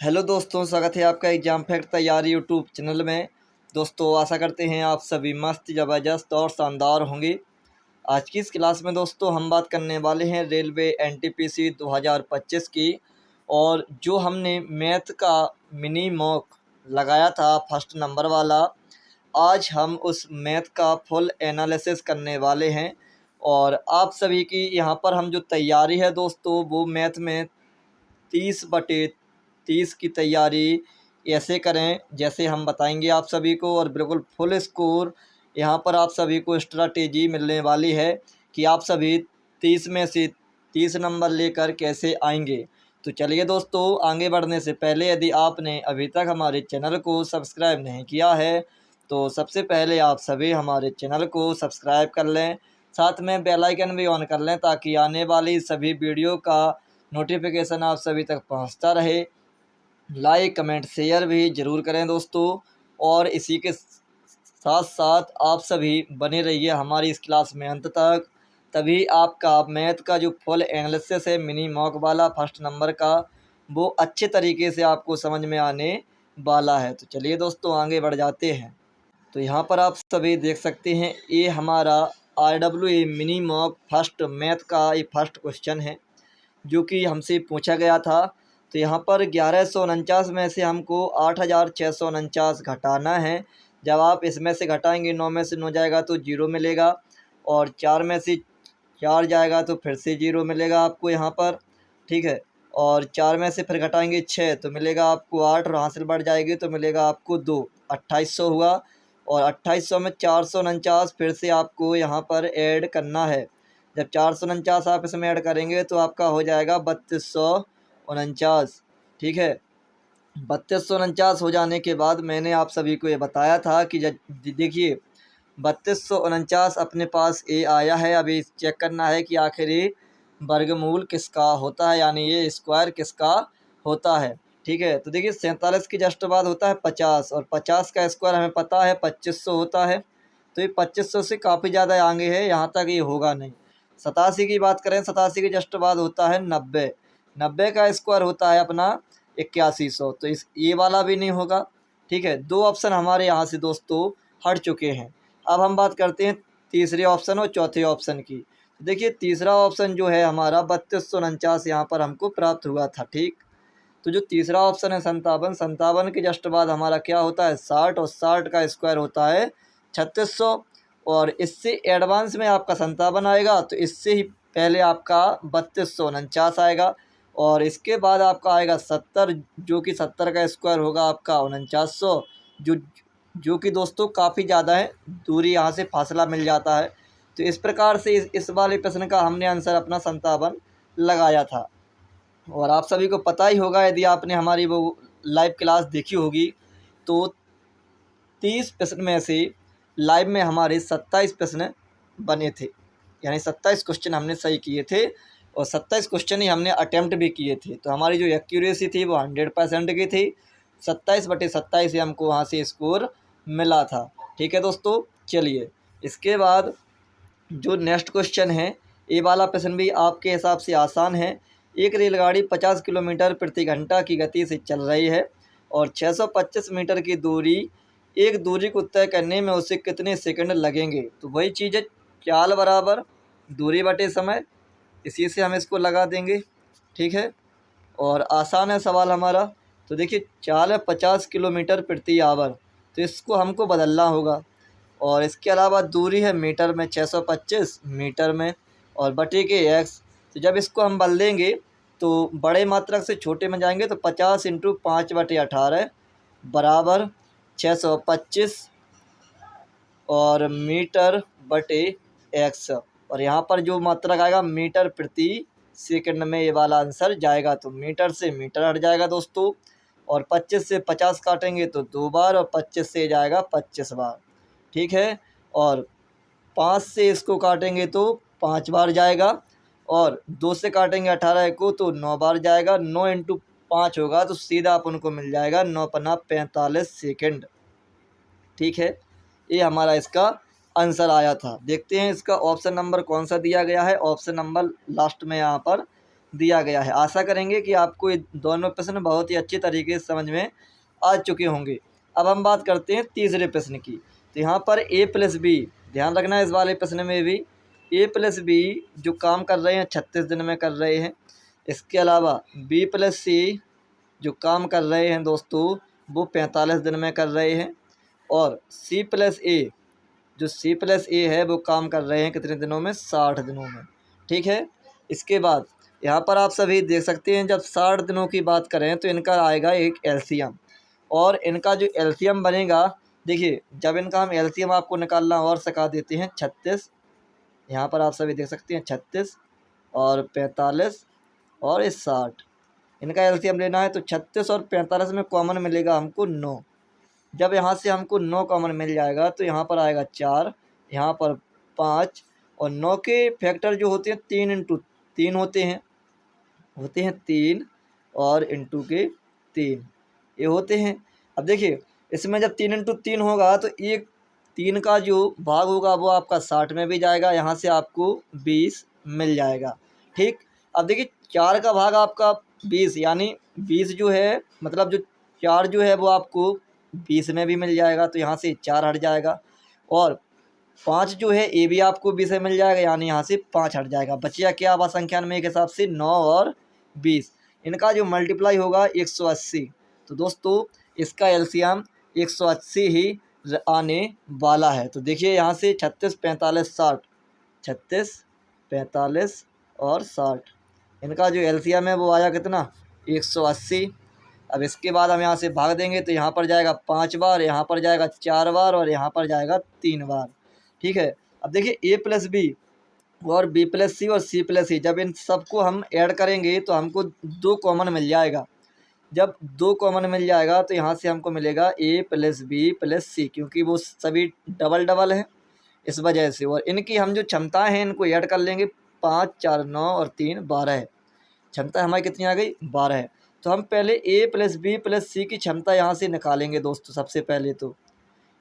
Hello दोस्तों, स्वागत है आपका एग्ज़ाम फैक्ट तैयारी यूट्यूब चैनल में। दोस्तों आशा करते हैं आप सभी मस्त, ज़बरदस्त और शानदार होंगे। आज की इस क्लास में दोस्तों हम बात करने वाले हैं रेलवे एनटीपीसी 2025 की। और जो हमने मैथ का मिनी मॉक लगाया था फर्स्ट नंबर वाला, आज हम उस मैथ का फुल एनालिसिस करने वाले हैं। और आप सभी की यहाँ पर हम जो तैयारी है दोस्तों, वो मैथ में 30/30 की तैयारी ऐसे करें जैसे हम बताएंगे आप सभी को, और बिल्कुल फुल स्कोर यहाँ पर आप सभी को स्ट्रैटेजी मिलने वाली है कि आप सभी 30 में से 30 नंबर लेकर कैसे आएंगे। तो चलिए दोस्तों, आगे बढ़ने से पहले यदि आपने अभी तक हमारे चैनल को सब्सक्राइब नहीं किया है तो सबसे पहले आप सभी हमारे चैनल को सब्सक्राइब कर लें, साथ में बेल आइकन भी ऑन कर लें ताकि आने वाली सभी वीडियो का नोटिफिकेशन आप सभी तक पहुंचता रहे। लाइक कमेंट शेयर भी ज़रूर करें दोस्तों। और इसी के साथ साथ आप सभी बने रहिए हमारी इस क्लास में अंत तक, तभी आपका मैथ का जो फुल एनालिसिस है मिनी मॉक वाला फर्स्ट नंबर का, वो अच्छे तरीके से आपको समझ में आने वाला है। तो चलिए दोस्तों आगे बढ़ जाते हैं। तो यहाँ पर आप सभी देख सकते हैं, ये हमारा RWA mini mock first math का ये फर्स्ट क्वेश्चन है जो कि हमसे पूछा गया था। तो यहाँ पर 1149 में से हमको 8649 घटाना है। जब आप इसमें से घटाएंगे 9 में से 9 जाएगा तो 0 मिलेगा, और 4 में से 4 जाएगा तो फिर से 0 मिलेगा आपको यहाँ पर, ठीक है। और 4 में से फिर घटाएंगे 6 तो मिलेगा आपको 8, और हासिल बढ़ जाएगी तो मिलेगा आपको 2, 2800 हुआ। और 2800 में 449 फिर से आपको यहाँ पर ऐड करना है। जब 449 आप इसमें ऐड करेंगे तो आपका हो जाएगा 3249, ठीक है। 3249 हो जाने के बाद मैंने आप सभी को ये बताया था कि देखिए 3249 अपने पास ए आया है। अभी चेक करना है कि आखिर ये वर्गमूल किसका होता है, यानी ये स्क्वायर किसका होता है, ठीक है। तो देखिए 47 की जस्ट बाद होता है 50, और 50 का स्क्वायर हमें पता है 2500 होता है। तो ये 2500 से काफ़ी ज़्यादा आगे है, यहाँ तक ये होगा नहीं। 87 की बात करें, 87 के जस्ट बाद होता है 90, 90 का स्क्वायर होता है अपना 8100, तो इस ये वाला भी नहीं होगा, ठीक है। दो ऑप्शन हमारे यहाँ से दोस्तों हट चुके हैं। अब हम बात करते हैं तीसरे ऑप्शन और चौथे ऑप्शन की। तो देखिए तीसरा ऑप्शन जो है हमारा 3249 यहाँ पर हमको प्राप्त हुआ था, ठीक। तो जो तीसरा ऑप्शन है 57, 57 के जस्ट बाद हमारा क्या होता है 60, और 60 का स्क्वायर होता है 3600। और इससे एडवांस में आपका 57 आएगा, तो इससे ही पहले आपका 3249 आएगा, और इसके बाद आपका आएगा 70, जो कि 70 का स्क्वायर होगा आपका 4900, जो कि दोस्तों काफ़ी ज़्यादा है, दूरी यहाँ से फासला मिल जाता है। तो इस प्रकार से इस वाले प्रश्न का हमने आंसर अपना 57 लगाया था। और आप सभी को पता ही होगा, यदि आपने हमारी वो लाइव क्लास देखी होगी, तो 30 प्रश्न में से लाइव में हमारे 27 प्रश्न बने थे, यानी 27 क्वेश्चन हमने सही किए थे, और 27 क्वेश्चन ही हमने अटैम्प्ट भी किए थे। तो हमारी जो एक्यूरेसी थी वो 100% की थी। 27/27 से हमको वहाँ से स्कोर मिला था, ठीक है दोस्तों। चलिए इसके बाद जो नेक्स्ट क्वेश्चन है, ये वाला प्रश्न भी आपके हिसाब से आसान है। एक रेलगाड़ी 50 किलोमीटर प्रति घंटा की गति से चल रही है, और 625 मीटर की दूरी को तय करने में उसे कितने सेकंड लगेंगे। तो वही चीज़ है, चाल बराबर दूरी बटे समय, इसी से हम इसको लगा देंगे, ठीक है। और आसान है सवाल हमारा। तो देखिए चाल है 50 किलोमीटर प्रति आवर, तो इसको हमको बदलना होगा। और इसके अलावा दूरी है मीटर में 625 मीटर में, और बटे के एक्स। तो जब इसको हम बदल देंगे तो बड़े मात्रक से छोटे में जाएंगे, तो 50 × 5/18 बराबर 625 और मीटर बटे एक्स। और यहाँ पर जो मात्रक आएगा मीटर प्रति सेकंड में ये वाला आंसर जाएगा, तो मीटर से मीटर हट जाएगा दोस्तों। और 25 से 50 काटेंगे तो 2 बार, और 25 से जाएगा 25 बार, ठीक है। और 5 से इसको काटेंगे तो 5 बार जाएगा, और 2 से काटेंगे 18 को तो 9 बार जाएगा। 9 × 5 होगा तो सीधा अपन को मिल जाएगा 9×5 45 सेकंड, ठीक है। ये हमारा इसका आंसर आया था। देखते हैं इसका ऑप्शन नंबर कौन सा दिया गया है। ऑप्शन नंबर लास्ट में यहाँ पर दिया गया है। आशा करेंगे कि आपको ये दोनों प्रश्न बहुत ही अच्छे तरीके से समझ में आ चुके होंगे। अब हम बात करते हैं तीसरे प्रश्न की। तो यहाँ पर ए प्लस बी, ध्यान रखना इस वाले प्रश्न में भी ए प्लस बी जो काम कर रहे हैं 36 दिन में कर रहे हैं। इसके अलावा बी प्लस सी जो काम कर रहे हैं दोस्तों वो 45 दिन में कर रहे हैं। और सी प्लस ए, जो सी प्लस ए है वो काम कर रहे हैं कितने दिनों में, 60 दिनों में। ठीक है। इसके बाद यहाँ पर आप सभी देख सकते हैं, जब 60 दिनों की बात करें तो इनका आएगा एक एलसीएम, और इनका जो एलसीएम बनेगा, देखिए जब इनका हम एलसीएम आपको निकालना और सिखा देते हैं। 36, यहाँ पर आप सभी देख सकते हैं 36 और 45 और 60, इनका एलसीएम लेना है। तो 36 और 45 में कॉमन मिलेगा हमको 9। जब यहाँ से हमको 9 कॉमन मिल जाएगा तो यहाँ पर आएगा 4, यहाँ पर 5, और 9 के फैक्टर जो होते हैं 3 इंटू 3 होते हैं 3 और इंटू के 3 ये होते हैं। अब देखिए इसमें जब 3 इंटू 3 होगा तो एक 3 का जो भाग होगा वो आपका 60 में भी जाएगा, यहाँ से आपको 20 मिल जाएगा। ठीक। अब देखिए 4 का भाग आपका 20, यानी 20 जो है मतलब जो 4 जो है वो आपको 20 में भी मिल जाएगा, तो यहाँ से 4 हट जाएगा। और 5 जो है ये भी आपको 20 में मिल जाएगा, यानी यहाँ से 5 हट जाएगा। बचिया क्या आवा संख्यान के हिसाब से 9 और 20, इनका जो मल्टीप्लाई होगा 180। तो दोस्तों इसका एलसीएम 180 ही आने वाला है। तो देखिए यहाँ से 36, 45, 60, 36, 45 और 60, इनका जो एलसीएम है वो आया कितना, 180। अब इसके बाद हम यहाँ से भाग देंगे तो यहाँ पर जाएगा 5 बार, यहाँ पर जाएगा 4 बार और यहाँ पर जाएगा 3 बार। ठीक है। अब देखिए ए प्लस बी और बी प्लस सी और सी प्लस सी, जब इन सबको हम ऐड करेंगे तो हमको 2 कॉमन मिल जाएगा। जब 2 कॉमन मिल जाएगा तो यहाँ से हमको मिलेगा ए प्लस बी प्लस सी, क्योंकि वो सभी डबल डबल हैं इस वजह से। और इनकी हम जो क्षमताएँ हैं इनको ऐड कर लेंगे, 5, 4, 9 और 3, 12 है। क्षमता हमारी कितनी आ गई, 12 है। तो हम पहले ए प्लस बी प्लस सी की क्षमता यहाँ से निकालेंगे दोस्तों। सबसे पहले तो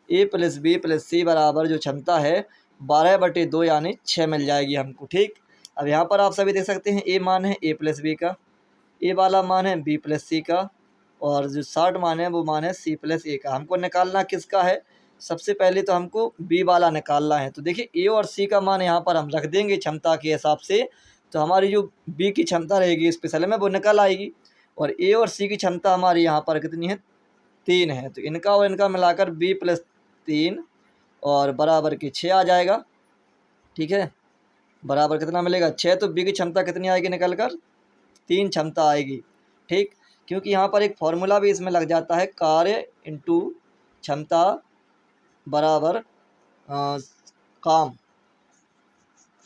ए प्लस बी प्लस सी बराबर जो क्षमता है 12/2 यानी 6 मिल जाएगी हमको। ठीक। अब यहाँ पर आप सभी देख सकते हैं ए मान है ए प्लस बी का, ए वाला मान है बी प्लस सी का, और जो 60 मान है वो मान है सी प्लस ए का। हमको निकालना किसका है, सबसे पहले तो हमको बी वाला निकालना है। तो देखिए ए और सी का मान यहाँ पर हम रख देंगे क्षमता के हिसाब से, तो हमारी जो बी की क्षमता रहेगी स्पेशल में वो निकल आएगी। और ए और सी की क्षमता हमारी यहाँ पर कितनी है, 3 है। तो इनका और इनका मिलाकर बी प्लस 3 और बराबर के 6 आ जाएगा। ठीक है। बराबर कितना मिलेगा, 6। तो बी की क्षमता कितनी आएगी निकल कर, 3 क्षमता आएगी। ठीक। क्योंकि यहाँ पर एक फॉर्मूला भी इसमें लग जाता है, कार्य इंटू क्षमता बराबर काम,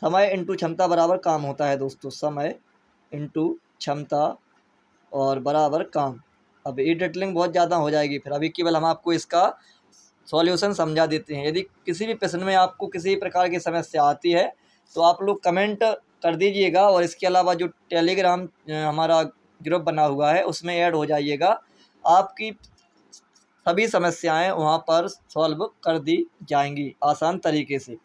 समय इंटू क्षमता बराबर काम होता है दोस्तों। समय इंटू क्षमता और बराबर काम। अब ये डिटेलिंग बहुत ज़्यादा हो जाएगी फिर, अभी केवल हम आपको इसका सॉल्यूशन समझा देते हैं। यदि किसी भी प्रश्न में आपको किसी प्रकार की समस्या आती है तो आप लोग कमेंट कर दीजिएगा, और इसके अलावा जो टेलीग्राम हमारा ग्रुप बना हुआ है उसमें ऐड हो जाइएगा। आपकी सभी समस्याएं वहां पर सॉल्व कर दी जाएंगी आसान तरीके से।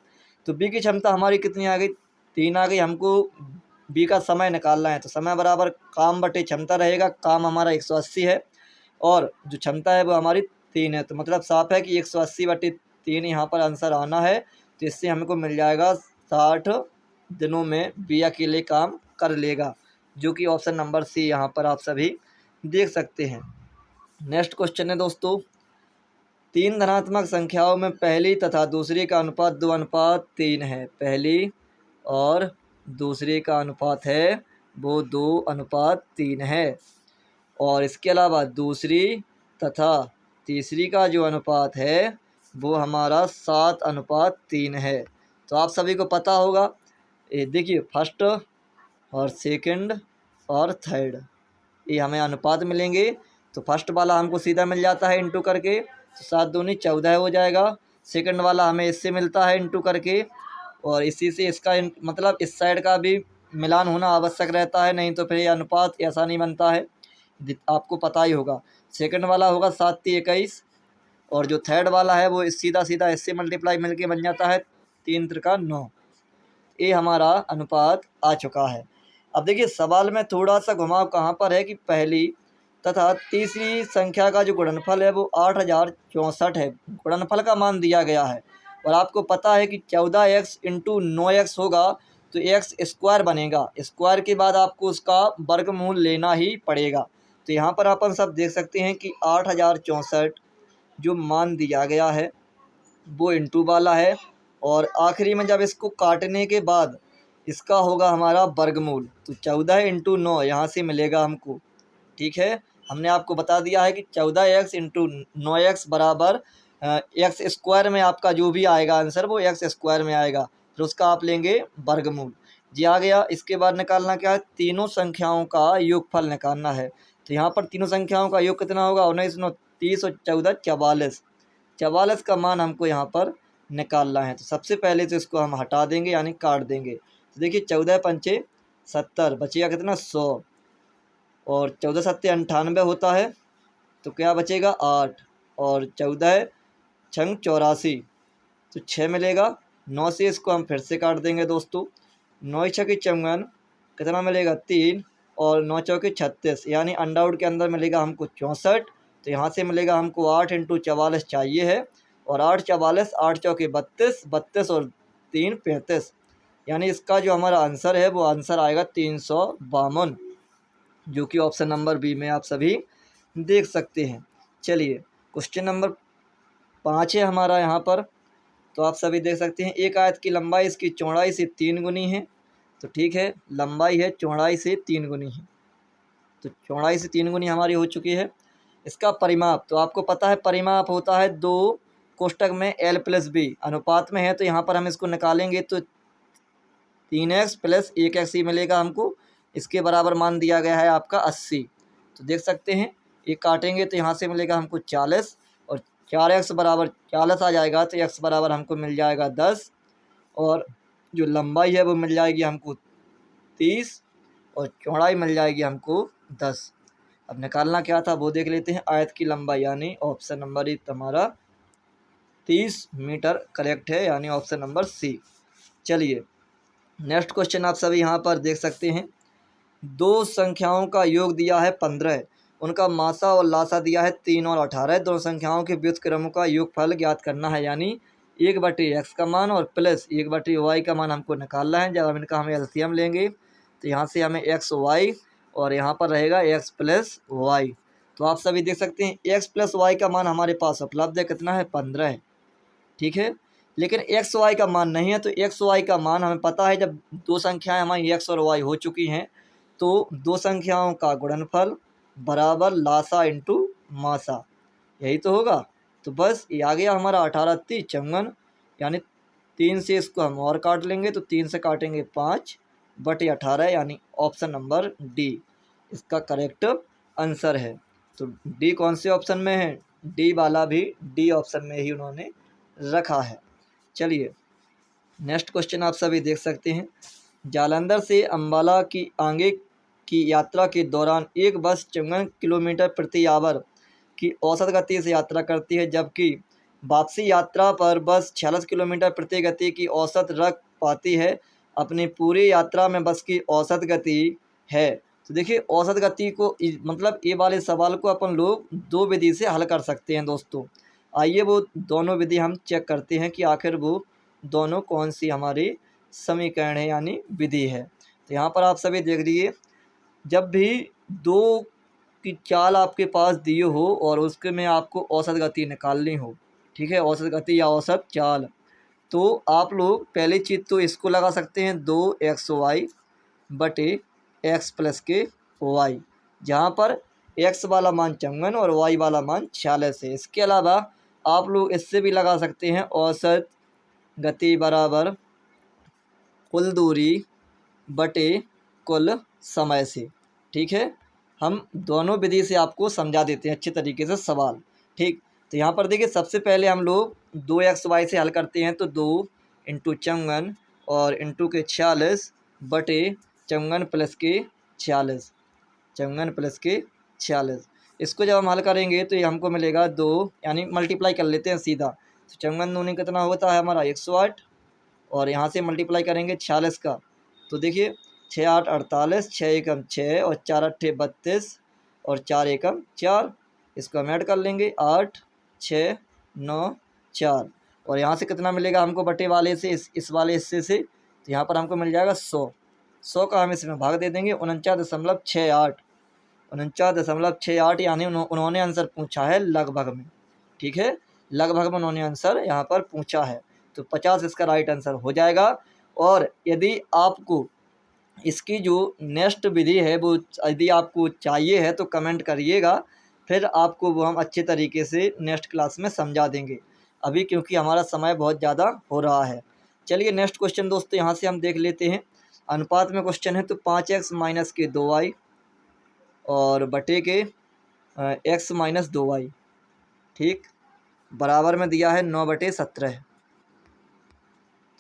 तो बी की क्षमता हमारी कितनी आ गई, 3 आ गई। हमको बी का समय निकालना है, तो समय बराबर काम बटे क्षमता रहेगा। काम हमारा 180 है और जो क्षमता है वो हमारी 3 है। तो मतलब साफ है कि 180/3 यहाँ पर आंसर आना है। तो इससे हमको मिल जाएगा 60 दिनों में बी अकेले काम कर लेगा, जो कि ऑप्शन नंबर सी यहाँ पर आप सभी देख सकते हैं। नेक्स्ट क्वेश्चन है दोस्तों, 3 धनात्मक संख्याओं में पहली तथा दूसरी का अनुपात 2:3 है। पहली और दूसरी का अनुपात है वो 2:3 है। और इसके अलावा दूसरी तथा तीसरी का जो अनुपात है वो हमारा 7:3 है। तो आप सभी को पता होगा, ये देखिए फर्स्ट और सेकंड और थर्ड ये हमें अनुपात मिलेंगे। तो फर्स्ट वाला हमको सीधा मिल जाता है इंटू करके, तो 7 दूनी 14 हो जाएगा। सेकंड वाला हमें इससे मिलता है इंटू करके, और इसी से इसका मतलब इस साइड का भी मिलान होना आवश्यक रहता है, नहीं तो फिर ये अनुपात ऐसा नहीं बनता है, आपको पता ही होगा। सेकंड वाला होगा 7 × 21, और जो थर्ड वाला है वो सीधा सीधा इससे मल्टीप्लाई मिलके बन जाता है 3 × 9। ये हमारा अनुपात आ चुका है। अब देखिए सवाल में थोड़ा सा घुमाव कहाँ पर है कि पहली तथा तीसरी संख्या का जो गुणनफल है वो 8064 है, गुणनफल का मान दिया गया है। और आपको पता है कि 14x इंटू 9x होगा तो एक्स स्क्वायर बनेगा, स्क्वायर के बाद आपको उसका वर्गमूल लेना ही पड़ेगा। तो यहाँ पर अपन सब देख सकते हैं कि 8064 जो मान दिया गया है वो इंटू वाला है, और आखिरी में जब इसको काटने के बाद इसका होगा हमारा वर्गमूल। तो 14 इंटू 9 यहाँ से मिलेगा हमको, ठीक है। हमने आपको बता दिया है कि 14x इंटू 9x बराबर एक्स स्क्वायर में आपका जो भी आएगा आंसर वो एक्स स्क्वायर में आएगा, फिर उसका आप लेंगे वर्गमूल। जी आ गया। इसके बाद निकालना क्या है, तीनों संख्याओं का योगफल निकालना है। तो यहाँ पर तीनों संख्याओं का योग कितना होगा, 19 9 30 और 14 44। 44 का मान हमको यहाँ पर निकालना है। तो सबसे पहले तो इसको हम हटा देंगे यानी काट देंगे। तो देखिए 14 पंचे 70, बचेगा कितना 100, और 14 सत्ते 98 होता है, तो क्या बचेगा 8, और 14 छंग 84, तो 6 मिलेगा। 9 से इसको हम फिर से काट देंगे दोस्तों, 9 छक्के 54, कितना मिलेगा 3, और 9 चौके 36, यानी अंडा के अंदर मिलेगा हमको 64। तो यहाँ से मिलेगा हमको 8 इंटू 44 चाहिए है, और 8 44, 8 चौके 32, 32 और 3 35, यानी इसका जो हमारा आंसर है वो आंसर आएगा 352, जो कि ऑप्शन नंबर बी में आप सभी देख सकते हैं। चलिए क्वेश्चन नंबर 5 है हमारा यहाँ पर। तो आप सभी देख सकते हैं, एक आयत की लंबाई इसकी चौड़ाई से 3 गुनी है। तो ठीक है, लंबाई है चौड़ाई से 3 गुनी है, तो चौड़ाई से 3 गुनी हमारी हो चुकी है। इसका परिमाप, तो आपको पता है परिमाप होता है 2 कोष्टक में l प्लस बी अनुपात में है। तो यहाँ पर हम इसको निकालेंगे तो 3x प्लस 1x ही मिलेगा हमको, इसके बराबर मान दिया गया है आपका 80। तो देख सकते हैं ये काटेंगे तो यहाँ से मिलेगा हमको 40, और 4x बराबर 40 आ जाएगा, तो x बराबर हमको मिल जाएगा 10, और जो लंबाई है वो मिल जाएगी हमको 30, और चौड़ाई मिल जाएगी हमको 10। अब निकालना क्या था वो देख लेते हैं। आयत की लंबाई यानी ऑप्शन नंबर ई हमारा 30 मीटर करेक्ट है, यानी ऑप्शन नंबर सी। चलिए नेक्स्ट क्वेश्चन आप सभी यहाँ पर देख सकते हैं, दो संख्याओं का योग दिया है 15, उनका मासा और लासा दिया है 3 और 18। दोनों संख्याओं के व्युत्क्रमों का योगफल ज्ञात करना है, यानी 1/x का मान और प्लस 1/y का मान हमको निकालना है। जब हम इनका हमें एलसीएम लेंगे तो यहाँ से हमें एक्स वाई, और यहाँ पर रहेगा एक्स प्लस वाई। तो आप सभी देख सकते हैं एक्स प्लस वाई का मान हमारे पास उपलब्ध है, कितना है 15 है, ठीक है। लेकिन एक्स वाई का मान नहीं है, तो एक्स वाई का मान हमें पता है, जब दो संख्याएं हमारी एक्स और वाई हो चुकी हैं तो दो संख्याओं का गुणनफल बराबर लासा इंटू मासा, यही तो होगा। तो बस ये आ गया हमारा 18 30 54, यानी 3 से इसको हम और काट लेंगे, तो 3 से काटेंगे 5/18, यानी ऑप्शन नंबर डी इसका करेक्ट आंसर है। तो डी कौन से ऑप्शन में है, डी वाला भी डी ऑप्शन में ही उन्होंने रखा है। चलिए नेक्स्ट क्वेश्चन आप सभी देख सकते हैं, जालंधर से अंबाला की आगे की यात्रा के दौरान एक बस 54 किलोमीटर प्रति आवर की औसत गति से यात्रा करती है, जबकि वापसी यात्रा पर बस 46 किलोमीटर प्रति गति की औसत रख पाती है। अपनी पूरी यात्रा में बस की औसत गति है। तो देखिए औसत गति को मतलब ये वाले सवाल को अपन लोग दो विधि से हल कर सकते हैं दोस्तों। आइए वो दोनों विधि हम चेक करते हैं कि आखिर वो दोनों कौन सी हमारी समीकरण है यानी विधि है। तो यहाँ पर आप सभी देख लीजिए, जब भी दो की चाल आपके पास दिए हो और उसके में आपको औसत गति निकालनी हो, ठीक है, औसत गति या औसत चाल, तो आप लोग पहली चीज़ तो इसको लगा सकते हैं 2xy बटे एक्स प्लस के वाई, जहाँ पर एक्स वाला मान 54 और वाई वाला मान 46 है। इसके अलावा आप लोग इससे भी लगा सकते हैं औसत गति बराबर कुल दूरी बटे कुल समय से, ठीक है। हम दोनों विधि से आपको समझा देते हैं अच्छे तरीके से सवाल, ठीक। तो यहाँ पर देखिए सबसे पहले हम लोग 2xy से हल करते हैं, तो 2 इंटू 54 और इंटू के 46 बटे 54 प्लस के 46, 54 प्लस के 46। इसको जब हम हल करेंगे तो ये हमको मिलेगा 2, यानी मल्टीप्लाई कर लेते हैं सीधा। तो 54 दूनी कितना होता है हमारा 108, और यहाँ से मल्टीप्लाई करेंगे 46 का, तो देखिए छः आठ 48, छः एकम 6 और 4 अट्ठे 32 और 4 एकम 4। इसको हम ऐड कर लेंगे 8 6 9 4 और यहाँ से कितना मिलेगा हमको बटे वाले से इस वाले हिस्से से, तो यहाँ पर हमको मिल जाएगा 100 का हम इसमें भाग दे देंगे 49.68 49.68 यानी उन्होंने आंसर पूछा है लगभग में। ठीक है, लगभग में उन्होंने आंसर यहाँ पर पूछा है, तो 50 इसका राइट आंसर हो जाएगा। और यदि आपको इसकी जो नेक्स्ट विधि है वो यदि आपको चाहिए है तो कमेंट करिएगा, फिर आपको वो हम अच्छे तरीके से नेक्स्ट क्लास में समझा देंगे, अभी क्योंकि हमारा समय बहुत ज़्यादा हो रहा है। चलिए नेक्स्ट क्वेश्चन दोस्तों यहाँ से हम देख लेते हैं। अनुपात में क्वेश्चन है, तो 5x माइनस के 2y और बटे के x माइनस 2y, ठीक, बराबर में दिया है 9/17।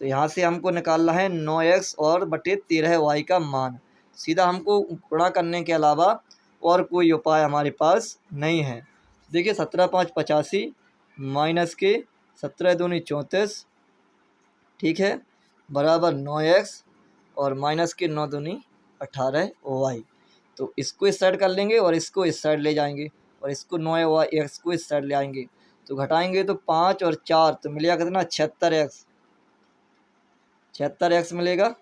तो यहाँ से हमको निकालना है 9x और बटे 13y का मान। सीधा हमको गुणा करने के अलावा और कोई उपाय हमारे पास नहीं है। देखिए 17 5 85 माइनस के 17 दूनी 34, ठीक है, बराबर 9x और माइनस के 9 दूनी 18y। तो इसको इस साइड कर लेंगे और इसको इस साइड ले जाएंगे और इसको 9x को इस साइड ले आएंगे, तो घटाएंगे तो 5 और 4 तो मिलेगा कितना 76x मिलेगा,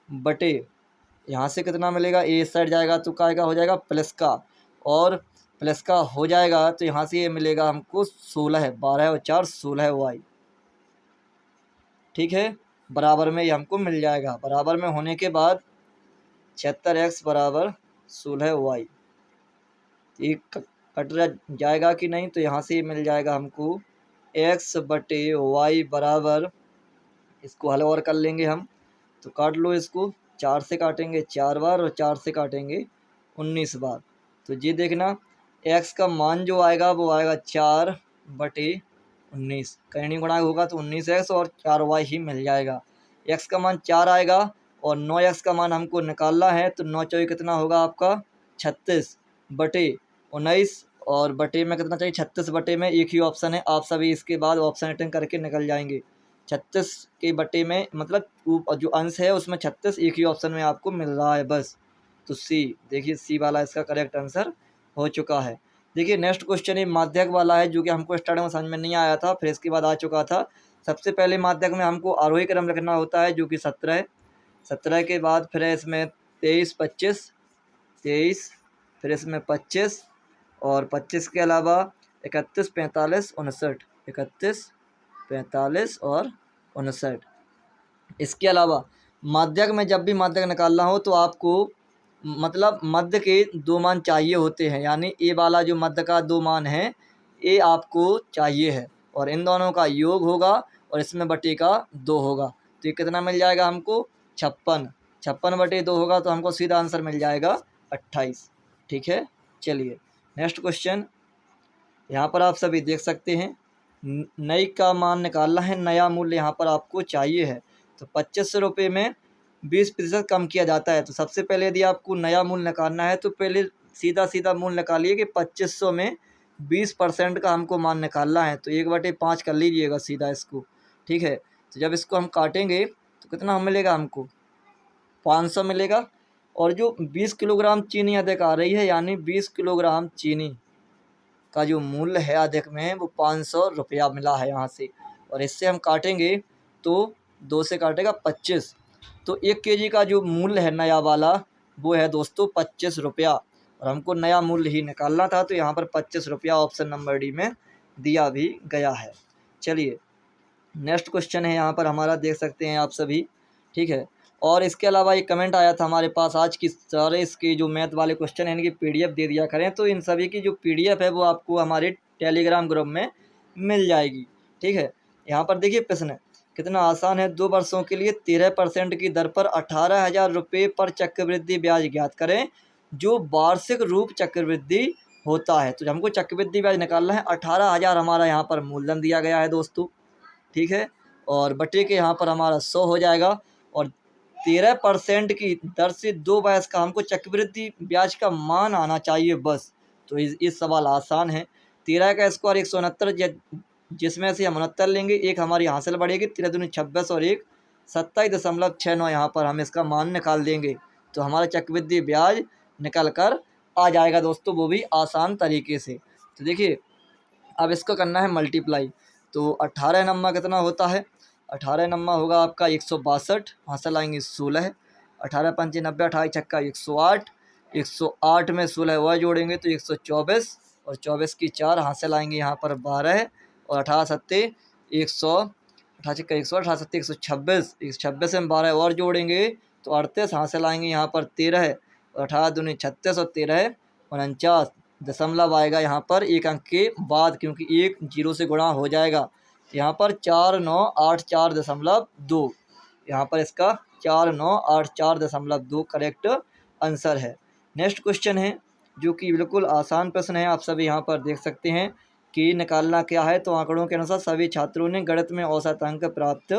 बटे यहाँ से कितना मिलेगा, ए इस साइड जाएगा तो क्या हो जाएगा प्लस का, और प्लस का हो जाएगा तो यहाँ से ये मिलेगा हमको 16, 12 और 4 16y। ठीक है, बराबर में ये हमको मिल जाएगा। बराबर में होने के बाद 76x बराबर 16y, ये कट जाएगा कि नहीं, तो यहाँ से मिल जाएगा हमको x बटे y बराबर, इसको हल और कर लेंगे हम, तो काट लो इसको, 4 से काटेंगे 4 बार और 4 से काटेंगे 19 बार। तो ये देखना x का मान जो आएगा वो आएगा 4/19, कहीं नहीं गुणा होगा तो 19x और 4y ही मिल जाएगा। x का मान 4 आएगा और 9x का मान हमको निकालना है, तो 9 चौके कितना होगा आपका 36/19 और बटे में कितना चाहिए 36 बटे में एक ही ऑप्शन है, आप सभी इसके बाद ऑप्शन अटेंड करके निकल जाएंगे। 36 के बटे में मतलब जो अंश है उसमें 36 एक ही ऑप्शन में आपको मिल रहा है बस, तो सी, देखिए सी वाला इसका करेक्ट आंसर हो चुका है। देखिए नेक्स्ट क्वेश्चन ये माध्यक वाला है, जो कि हमको स्टार्टिंग में समझ में नहीं आया था, फिर इसके बाद आ चुका था। सबसे पहले माध्यक में हमको आरोही क्रम रखना होता है, जो कि 17 है। 17 के बाद फिर है इसमें 23 25 23, फिर इसमें 25 और 25 के अलावा 31 45 59, 31 45 और 59। इसके अलावा माध्यक में जब भी माध्यक निकालना हो तो आपको मतलब मध्य के 2 मान चाहिए होते हैं, यानी ए वाला जो मध्य का 2 मान है ये आपको चाहिए है, और इन दोनों का योग होगा और इसमें बटे का 2 होगा, तो ये कितना मिल जाएगा हमको 56, 56/2 होगा, तो हमको सीधा आंसर मिल जाएगा 28। ठीक है, चलिए नेक्स्ट क्वेश्चन यहाँ पर आप सभी देख सकते हैं, नई का मान निकालना है, नया मूल्य यहाँ पर आपको चाहिए है। तो 2500 रुपये में 20% कम किया जाता है, तो सबसे पहले यदि आपको नया मूल्य निकालना है तो पहले सीधा मूल्य निकालिए कि 2500 में 20% का हमको मान निकालना है, तो 1/5 कर लीजिएगा सीधा इसको। ठीक है, तो जब इसको हम काटेंगे तो कितना मिलेगा हमको 500 मिलेगा, और जो 20 किलोग्राम चीनी अधिक आ रही है, यानी 20 किलोग्राम चीनी का जो मूल्य है अधिक में वो 500 रुपया मिला है यहाँ से, और इससे हम काटेंगे तो 2 से काटेगा 25, तो 1 केजी का जो मूल्य है नया वाला वो है दोस्तों 25 रुपया, और हमको नया मूल्य ही निकालना था, तो यहाँ पर 25 रुपया ऑप्शन नंबर डी में दिया भी गया है। चलिए नेक्स्ट क्वेश्चन है यहाँ पर हमारा, देख सकते हैं आप सभी। ठीक है, और इसके अलावा एक कमेंट आया था हमारे पास आज की सारे इसके जो मैथ वाले क्वेश्चन हैं इनकी पीडीएफ दे दिया करें, तो इन सभी की जो पीडीएफ है वो आपको हमारे टेलीग्राम ग्रुप में मिल जाएगी। ठीक है, यहाँ पर देखिए प्रश्न कितना आसान है, 2 वर्षों के लिए 13% की दर पर 18,000 रुपये पर चक्रवृद्धि ब्याज ज्ञात करें जो वार्षिक रूप चक्रवृद्धि होता है। तो हमको चक्रवृद्धि ब्याज निकालना है, 18,000 हमारा यहाँ पर मूलधन दिया गया है दोस्तों। ठीक है, और बटे के यहाँ पर हमारा 100 हो जाएगा, और 13% की दर से 2 वर्ष का हमको चक्रवृद्धि ब्याज का मान आना चाहिए बस। तो इस सवाल आसान है। 13 का स्क्वायर 169, जिसमें से हम 69 लेंगे, एक हमारी हासिल बढ़ेगी, 13 दूनी 26 और एक 27.69, यहाँ पर हम इसका मान निकाल देंगे, तो हमारा चक्रवृद्धि ब्याज निकल कर आ जाएगा दोस्तों, वो भी आसान तरीके से। तो देखिए अब इसको करना है मल्टीप्लाई। तो 18 नम्मा कितना होता है, 18 नम्मा होगा आपका 162, वहाँ से लाएंगे 16, 18 पंचे 90, 18 छक्का 108, 108 में 16 वह जोड़ेंगे तो 124, और 24 की 4 हाथ से लाएंगे यहाँ पर 12, और 18 सत्ते 100, 18 छक्का 100, 18 सत्ते 126, 126 में 12 और जोड़ेंगे तो 38, हाथ से लाएंगे यहाँ पर 13, और 18 दूनी 36, और 13 49, दशमलव आएगा यहाँ पर एक अंक के बाद, क्योंकि एक जीरो से गुणा हो जाएगा। तो यहाँ पर 4984.2, यहाँ पर इसका 4984.2 करेक्ट आंसर है। नेक्स्ट क्वेश्चन है जो कि बिल्कुल आसान प्रश्न है, आप सभी यहाँ पर देख सकते हैं कि निकालना क्या है। तो आंकड़ों के अनुसार सभी छात्रों ने गणित में औसत अंक प्राप्त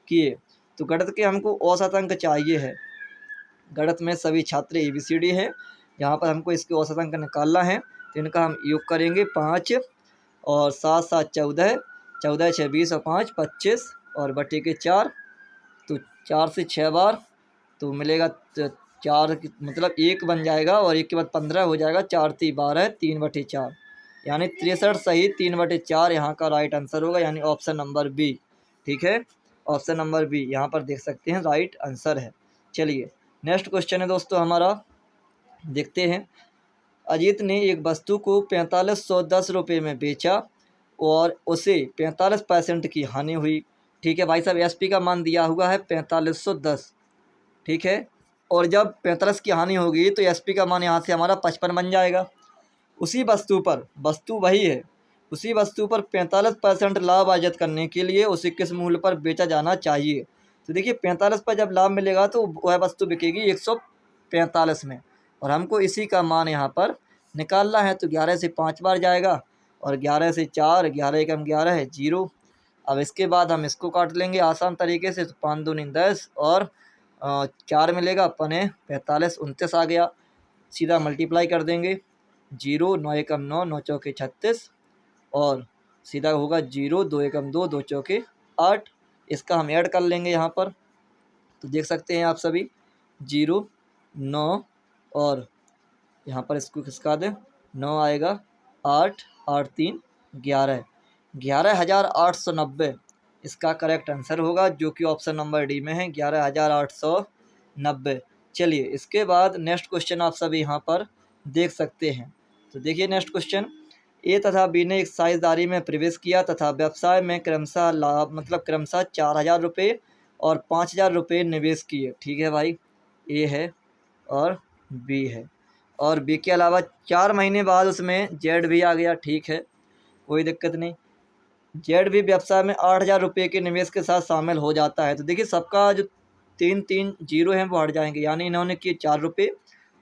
किए। तो गणित के हमको औसत अंक चाहिए है, गणित में सभी छात्र ABCD है, यहाँ पर हमको इसके औसत अंक निकालना है। तो इनका हम योग करेंगे 5 और 7 7 14, 14 6 20 और 5 25, और बटे के 4, तो 4 से 6 बार तो मिलेगा 4 मतलब 1 बन जाएगा, और 1 के बाद 15 हो जाएगा, 4 3 12, 3/4 यानी 63 सही 3/4 यहाँ का राइट आंसर होगा, यानी ऑप्शन नंबर बी। ठीक है, ऑप्शन नंबर बी यहाँ पर देख सकते हैं राइट आंसर है। चलिए नेक्स्ट क्वेश्चन है दोस्तों हमारा, देखते हैं। अजीत ने एक वस्तु को 4510 रुपये में बेचा और उसे 45% की हानि हुई। ठीक है भाई साहब, SP का मान दिया हुआ है 4510, ठीक है, और जब 45 की हानि होगी तो SP का मान यहाँ से हमारा 55 बन जाएगा। उसी वस्तु पर, वस्तु वही है, उसी वस्तु पर 45% लाभ अर्जित करने के लिए उसे किस मूल्य पर बेचा जाना चाहिए। तो देखिए 45 पर जब लाभ मिलेगा तो वह वस्तु बिकेगी 145 में, और हमको इसी का मान यहाँ पर निकालना है। तो 11 से 5 बार जाएगा, और 11 से 4, 11 एकम 11 है 0। अब इसके बाद हम इसको काट लेंगे आसान तरीके से, तो 5 दूनी 10, और 4 मिलेगा अपने 45, 29 आ गया, सीधा मल्टीप्लाई कर देंगे। 0 9 एकम 9, 9 चौके 36, और सीधा होगा 0 2 एकम 2, 2 चौके 8। इसका हम ऐड कर लेंगे यहाँ पर, तो देख सकते हैं आप सभी 0 9, और यहाँ पर इसको खिसका दें, 9 आएगा, 8 8 3 11, 11,890 इसका करेक्ट आंसर होगा, जो कि ऑप्शन नंबर डी में है, 11,890। चलिए इसके बाद नेक्स्ट क्वेश्चन आप सभी यहाँ पर देख सकते हैं। तो देखिए नेक्स्ट क्वेश्चन, ए तथा बी ने एक साझेदारी में प्रवेश किया तथा व्यवसाय में क्रमशः लाभ मतलब क्रमशः 4,000 रुपये और 5,000 रुपये निवेश किए। ठीक है भाई, ए है और बी है, और बी के अलावा 4 महीने बाद उसमें जेड भी आ गया। ठीक है, कोई दिक्कत नहीं, जेड भी व्यवसाय में 8,000 रुपये के निवेश के साथ शामिल हो जाता है। तो देखिए सबका जो 3 जीरो हैं वो हट जाएंगे, यानी इन्होंने किए 4 रुपये,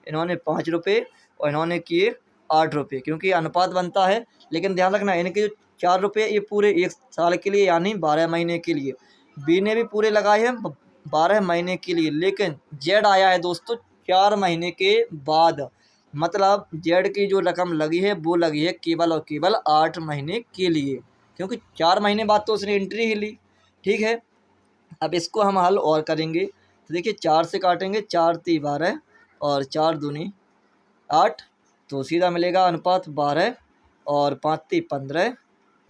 इन्होंने 5 रुपये, और इन्होंने किए 8 रुपये, क्योंकि अनुपात बनता है। लेकिन ध्यान रखना, इनके जो 4 रुपये ये पूरे 1 साल के लिए यानी 12 महीने के लिए, बी ने भी पूरे लगाए हैं 12 महीने के लिए, लेकिन जेड आया है दोस्तों 4 महीने के बाद, मतलब जेड की जो रकम लगी है वो लगी है केवल और केवल 8 महीने के लिए, क्योंकि 4 महीने बाद तो उसने एंट्री ही ली। ठीक है, अब इसको हम हल और करेंगे। तो देखिए 4 से काटेंगे, 4 3 12, और 4 दूनी 8, तो सीधा मिलेगा अनुपात 12, और 5 3 15,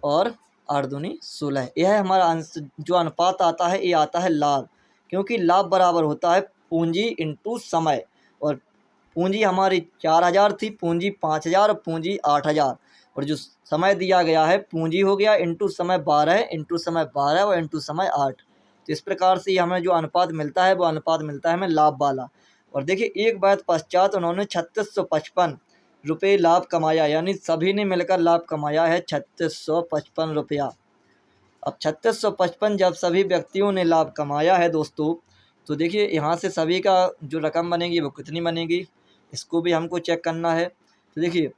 और 8 दूनी 16। यह हमारा आंसर जो अनुपात आता है ये आता है लाभ, क्योंकि लाभ बराबर होता है पूंजी इंटू समय, और पूंजी हमारी 4,000 थी, पूंजी 5,000, और पूंजी 8,000, और जो समय दिया गया है पूंजी हो गया इंटू समय 12, इंटू समय 12, और इंटू समय 8। तो इस प्रकार से हमें जो अनुपात मिलता है वो अनुपात मिलता है हमें लाभ वाला। और देखिए एक बार पश्चात उन्होंने 3655 रुपये लाभ कमाया, यानी सभी ने मिलकर लाभ कमाया है 3655 रुपया। अब 3655 जब सभी व्यक्तियों ने लाभ कमाया है दोस्तों, तो देखिए यहाँ से सभी का जो रकम बनेगी वो कितनी बनेगी, इसको भी हमको चेक करना है। तो देखिए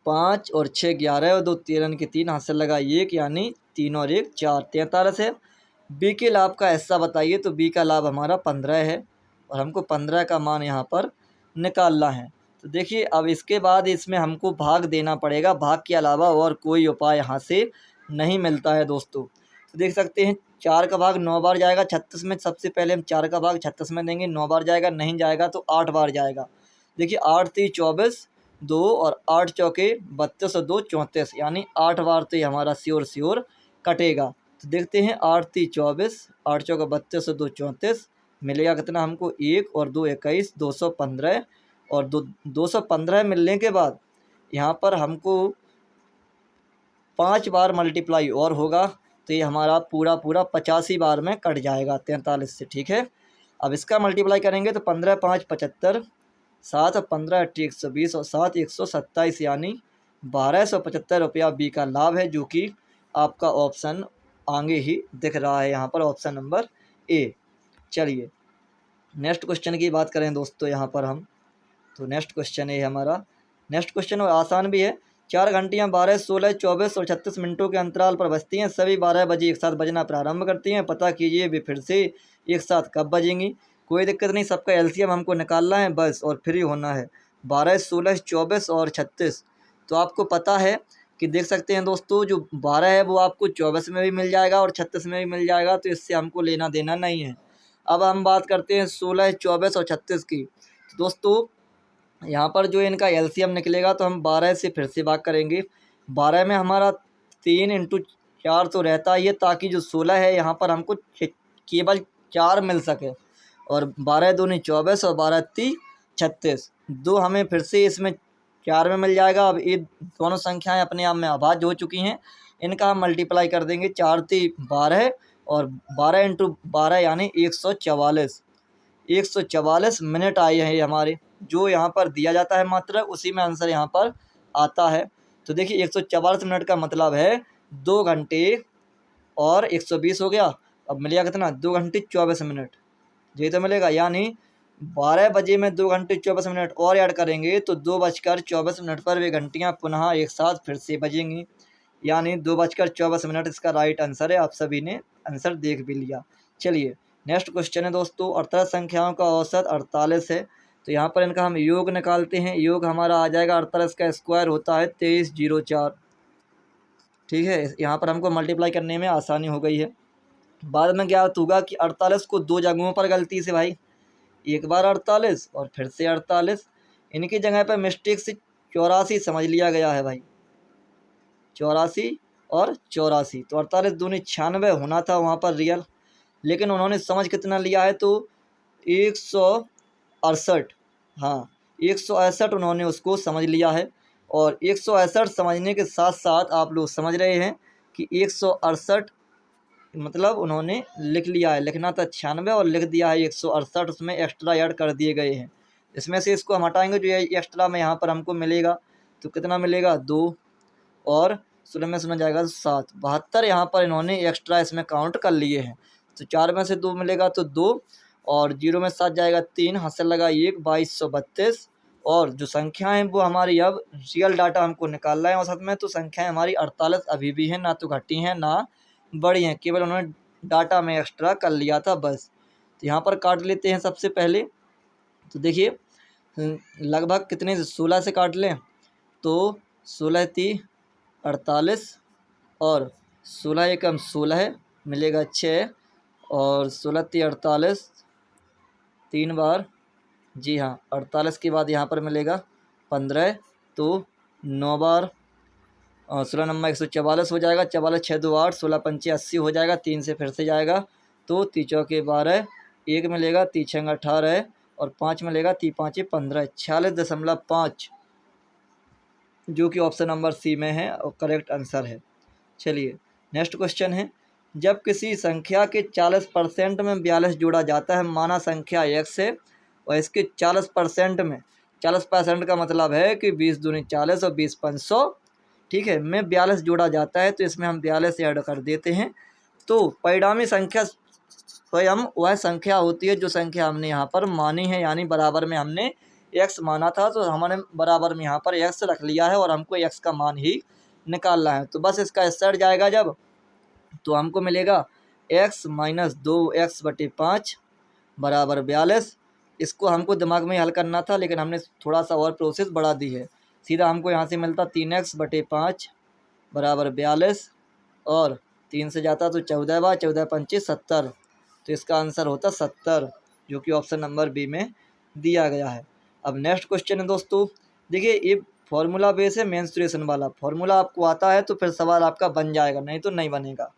5 और 6 11, और 2 13 के 3 हाथ से लगा 1, यानी 3 और 1 4, 43 है। बी के लाभ का हिस्सा बताइए, तो बी का लाभ हमारा 15 है, और हमको 15 का मान यहाँ पर निकालना है। तो देखिए अब इसके बाद इसमें हमको भाग देना पड़ेगा, भाग के अलावा और कोई उपाय यहाँ से नहीं मिलता है दोस्तों। तो देख सकते हैं 4 का भाग 9 बार जाएगा 36 में। सबसे पहले हम 4 का भाग 36 में देंगे, 9 बार जाएगा, नहीं जाएगा तो 8 बार जाएगा। देखिए 8 3 24, 2 और 8 चौके 32 और 2 34, यानी 8 बार तो ये हमारा श्योर कटेगा। तो देखते हैं 8 3 24, 8 चौका 32 और 2 34, मिलेगा कितना हमको 1 और 2 21, 215 और 215 मिलने के बाद यहाँ पर हमको 5 बार मल्टीप्लाई और होगा, तो ये हमारा पूरा 85 बार में कट जाएगा 43 से। ठीक है, अब इसका मल्टीप्लाई करेंगे तो 15 5 75, 7 और 15 8 120 और 7 127, यानी 1275 रुपया बी का लाभ है, जो कि आपका ऑप्शन आगे ही दिख रहा है यहाँ पर, ऑप्शन नंबर ए। चलिए नेक्स्ट क्वेश्चन की बात करें दोस्तों यहाँ पर हम, तो नेक्स्ट क्वेश्चन है हमारा। नेक्स्ट क्वेश्चन और आसान भी है। 4 घंटियाँ 12 16 24 और 36 मिनटों के अंतराल पर बजती हैं, सभी 12 बजे एक साथ बजना प्रारंभ करती हैं, पता कीजिए वे फिर से एक साथ कब बजेंगी। कोई दिक्कत नहीं, सबका एलसीएम हमको निकालना है बस और फ्री होना है। 12 16 24 और 36, तो आपको पता है कि देख सकते हैं दोस्तों, जो 12 है वो आपको 24 में भी मिल जाएगा और 36 में भी मिल जाएगा, तो इससे हमको लेना देना नहीं है। अब हम बात करते हैं 16 24 और 36 की। तो दोस्तों यहाँ पर जो इनका एलसीएम निकलेगा, तो हम 12 से फिर से भाग करेंगे। 12 में हमारा 3 × 4 तो रहता ही है, ताकि जो 16 है यहाँ पर हमको केवल 4 मिल सके, और 12 दूनी 24 और 12 3 36, 2 हमें फिर से इसमें 4 में मिल जाएगा। अब ये दोनों संख्याएं अपने आप में अभाज्य हो चुकी हैं, इनका हम मल्टीप्लाई कर देंगे। 4 3 12 और 12 × 12 यानी 144। 144 मिनट आए हैं हमारे, जो यहाँ पर दिया जाता है मात्रा, उसी में आंसर यहाँ पर आता है। तो देखिए 144 मिनट का मतलब है 2 घंटे और 120 हो गया। अब मिलेगा कितना, 2 घंटे 24 मिनट, यही तो मिलेगा। यानी 12 बजे में 2 घंटे 24 मिनट और ऐड करेंगे तो 2:24 पर वे घंटियाँ पुनः एक साथ फिर से बजेंगी, यानी 2:24 इसका राइट आंसर है। आप सभी ने आंसर देख भी लिया। चलिए नेक्स्ट क्वेश्चन है दोस्तों। 48 संख्याओं का औसत 48 है, तो यहाँ पर इनका हम योग निकालते हैं। योग हमारा आ जाएगा, 48 का स्क्वायर होता है 2304। ठीक है, यहाँ पर हमको मल्टीप्लाई करने में आसानी हो गई है। बाद में क्या होगा कि 48 को 2 जगहों पर गलती से भाई, एक बार 48 और फिर से 48, इनकी जगह पर मिस्टेक से 84 समझ लिया गया है भाई, 84 और 84। तो 48 दूनी 96 होना था वहाँ पर रियल, लेकिन उन्होंने समझ कितना लिया है, तो 168, हाँ 168 उन्होंने उसको समझ लिया है। और 168 समझने के साथ साथ आप लोग समझ रहे हैं कि 168 मतलब उन्होंने लिख लिया है, लिखना था 96 और लिख दिया है 168, उसमें एक्स्ट्रा ऐड कर दिए गए हैं। इसमें से इसको हम हटाएंगे, जो ये एक्स्ट्रा में यहाँ पर हमको मिलेगा, तो कितना मिलेगा 2 और 16 में सुना जाएगा 7, 72 यहाँ पर इन्होंने एक्स्ट्रा इसमें काउंट कर लिए हैं। तो 4 में से 2 मिलेगा तो 2 और 0 में 7 जाएगा 3, हासिल लगा 1, 2232। और जो संख्या है वो हमारी, अब रियल डाटा हमको निकालना है औसत में, तो संख्याएं हमारी 48 अभी भी हैं, ना तो घटी हैं ना बढ़ी हैं, केवल उन्होंने डाटा में एक्स्ट्रा कर लिया था बस। तो यहाँ पर काट लेते हैं सबसे पहले। तो देखिए लगभग कितने से 16 से काट लें, तो 16 3 48 और 16 एकम 16 मिलेगा 6 और 16 3 48 3 बार, जी हाँ 48 के बाद यहाँ पर मिलेगा 15, तो 9 बार और 16 नंबर 144 हो जाएगा। 44 6 2 8, 16 पंचे 80 हो जाएगा, 3 से फिर से जाएगा, तो 3 चौके 12, 1 मिलेगा, 3 छंग 18 और 5 मिलेगा, 3 5 15, 46.5, जो कि ऑप्शन नंबर सी में है और करेक्ट आंसर है। चलिए नेक्स्ट क्वेश्चन है। जब किसी संख्या के 40% में 42 जोड़ा जाता है, माना संख्या x है और इसके 40% में, 40% का मतलब है कि 20 दूनी 40 और 20 500, ठीक है, में 42 जोड़ा जाता है, तो इसमें हम 42 ऐड कर देते हैं। तो परिणामी संख्या स्वयं वह संख्या होती है जो संख्या हमने यहाँ पर मानी है, यानी बराबर में हमने x माना था, तो हमने बराबर में यहाँ पर x रख लिया है और हमको x का मान ही निकालना है। तो बस इसका सेट जाएगा जब, तो हमको मिलेगा x - 2x/5 बराबर 42। इसको हमको दिमाग में हल करना था, लेकिन हमने थोड़ा सा और प्रोसेस बढ़ा दी है। सीधा हमको यहाँ से मिलता 3x/5 बराबर 42 और 3 से जाता तो 14 बार, 14 पंचे 70, तो इसका आंसर होता 70, जो कि ऑप्शन नंबर बी में दिया गया है। अब नेक्स्ट क्वेश्चन है दोस्तों, देखिए ये फॉर्मूला बेस है मेंस्ट्रुएशन वाला, फॉर्मूला आपको आता है तो फिर सवाल आपका बन जाएगा, नहीं तो नहीं बनेगा।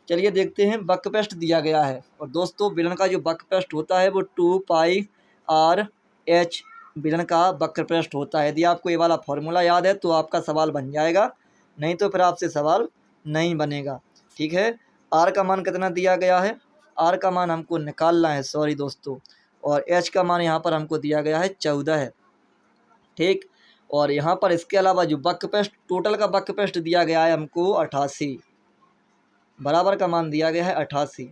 चलिए देखते हैं, बकपेस्ट दिया गया है, और दोस्तों विलन का जो बकपेस्ट होता है वो 2πr/h विलन का बकपेस्ट होता है। यदि आपको ये वाला फॉर्मूला याद है तो आपका सवाल बन जाएगा, नहीं तो फिर आपसे सवाल नहीं बनेगा। ठीक है, आर का मान कितना दिया गया है, आर का मान हमको निकालना है, सॉरी दोस्तों, और एच का मान यहाँ पर हमको दिया गया है 14 है। ठीक, और यहाँ पर इसके अलावा जो बकपेस्ट टोटल का बकपेस्ट दिया गया है हमको 88, बराबर का मान दिया गया है 88।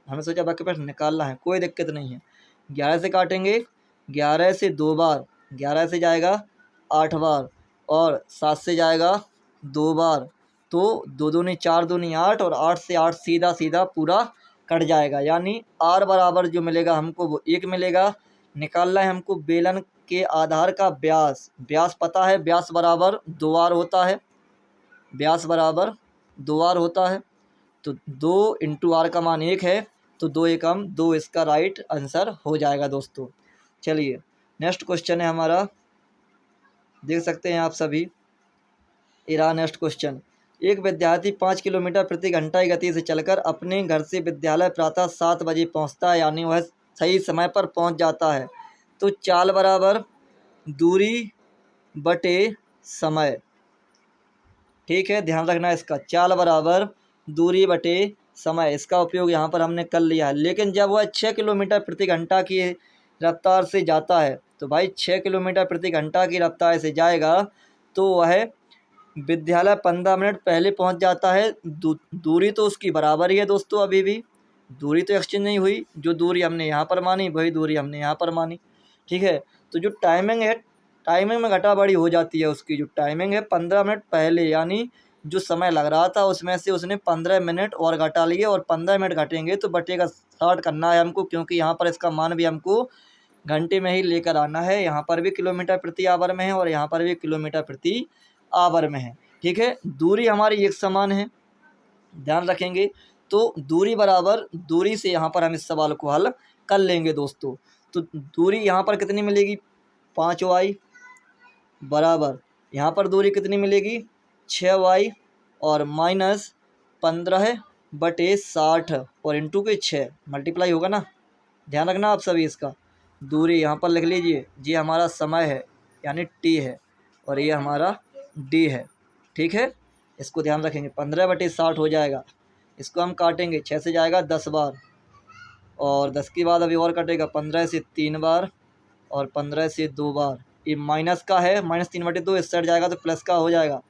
हमने सोचा बकपेस्ट निकालना है, कोई दिक्कत नहीं है। 11 से काटेंगे, 11 से 2 बार, 11 से जाएगा 8 बार, और 7 से जाएगा 2 बार, तो 2 दूनी 4 दूनी 8, और 8 से 8 सीधा सीधा पूरा कट जाएगा, यानी आर बराबर जो मिलेगा हमको वो 1 मिलेगा। निकालना है हमको बेलन के आधार का व्यास, व्यास पता है, व्यास बराबर 2 आर होता है, व्यास बराबर 2 आर होता है, तो 2 इंटू आर का मान 1 है, तो 2 एकम 2 इसका राइट आंसर हो जाएगा दोस्तों। चलिए नेक्स्ट क्वेश्चन है हमारा, देख सकते हैं आप सभी, इरा नेक्स्ट क्वेश्चन। एक विद्यार्थी 5 किलोमीटर प्रति घंटा की गति से चलकर अपने घर से विद्यालय प्रातः 7 बजे पहुंचता है, यानी वह सही समय पर पहुंच जाता है, तो चाल बराबर दूरी बटे समय। ठीक है, ध्यान रखना इसका, चाल बराबर दूरी बटे समय, इसका उपयोग यहाँ पर हमने कर लिया है। लेकिन जब वह 6 किलोमीटर प्रति घंटा की रफ्तार से जाता है, तो भाई 6 किलोमीटर प्रति घंटा की रफ्तार से जाएगा तो वह विद्यालय 15 मिनट पहले पहुँच जाता है। दूरी तो उसकी बराबर ही है दोस्तों, अभी भी दूरी तो एक्सचेंज नहीं हुई, जो दूरी हमने यहाँ पर मानी वही दूरी हमने यहाँ पर मानी। ठीक है, तो जो टाइमिंग है, टाइमिंग में घटा बढ़ी हो जाती है उसकी, जो टाइमिंग है 15 मिनट पहले, यानी जो समय लग रहा था उसमें से उसने 15 मिनट और घटा लिए, और 15 मिनट घटेंगे तो बटेगा 60 करना है हमको, क्योंकि यहाँ पर इसका मान भी हमको घंटे में ही लेकर आना है। यहाँ पर भी किलोमीटर प्रति आवर में है और यहाँ पर भी किलोमीटर प्रति आवर में है। ठीक है, दूरी हमारी एक समान है, ध्यान रखेंगे, तो दूरी बराबर दूरी से यहाँ पर हम इस सवाल को हल कर लेंगे दोस्तों। तो दूरी यहाँ पर कितनी मिलेगी, 5y बराबर यहाँ पर दूरी कितनी मिलेगी, 6y, और माइनस 15/60 और इंटू के 6 मल्टीप्लाई होगा ना, ध्यान रखना आप सभी इसका। दूरी यहाँ पर लिख लीजिए, ये हमारा समय है यानी t है, और ये हमारा d है। ठीक है, इसको ध्यान रखेंगे, 15/60 हो जाएगा, इसको हम काटेंगे, 6 से जाएगा 10 बार, और 10 के बाद अभी और कटेगा 15 से 3 बार, और 15 से 2 बार। ये माइनस का है, -3/2 इस साइड जाएगा तो प्लस का हो जाएगा,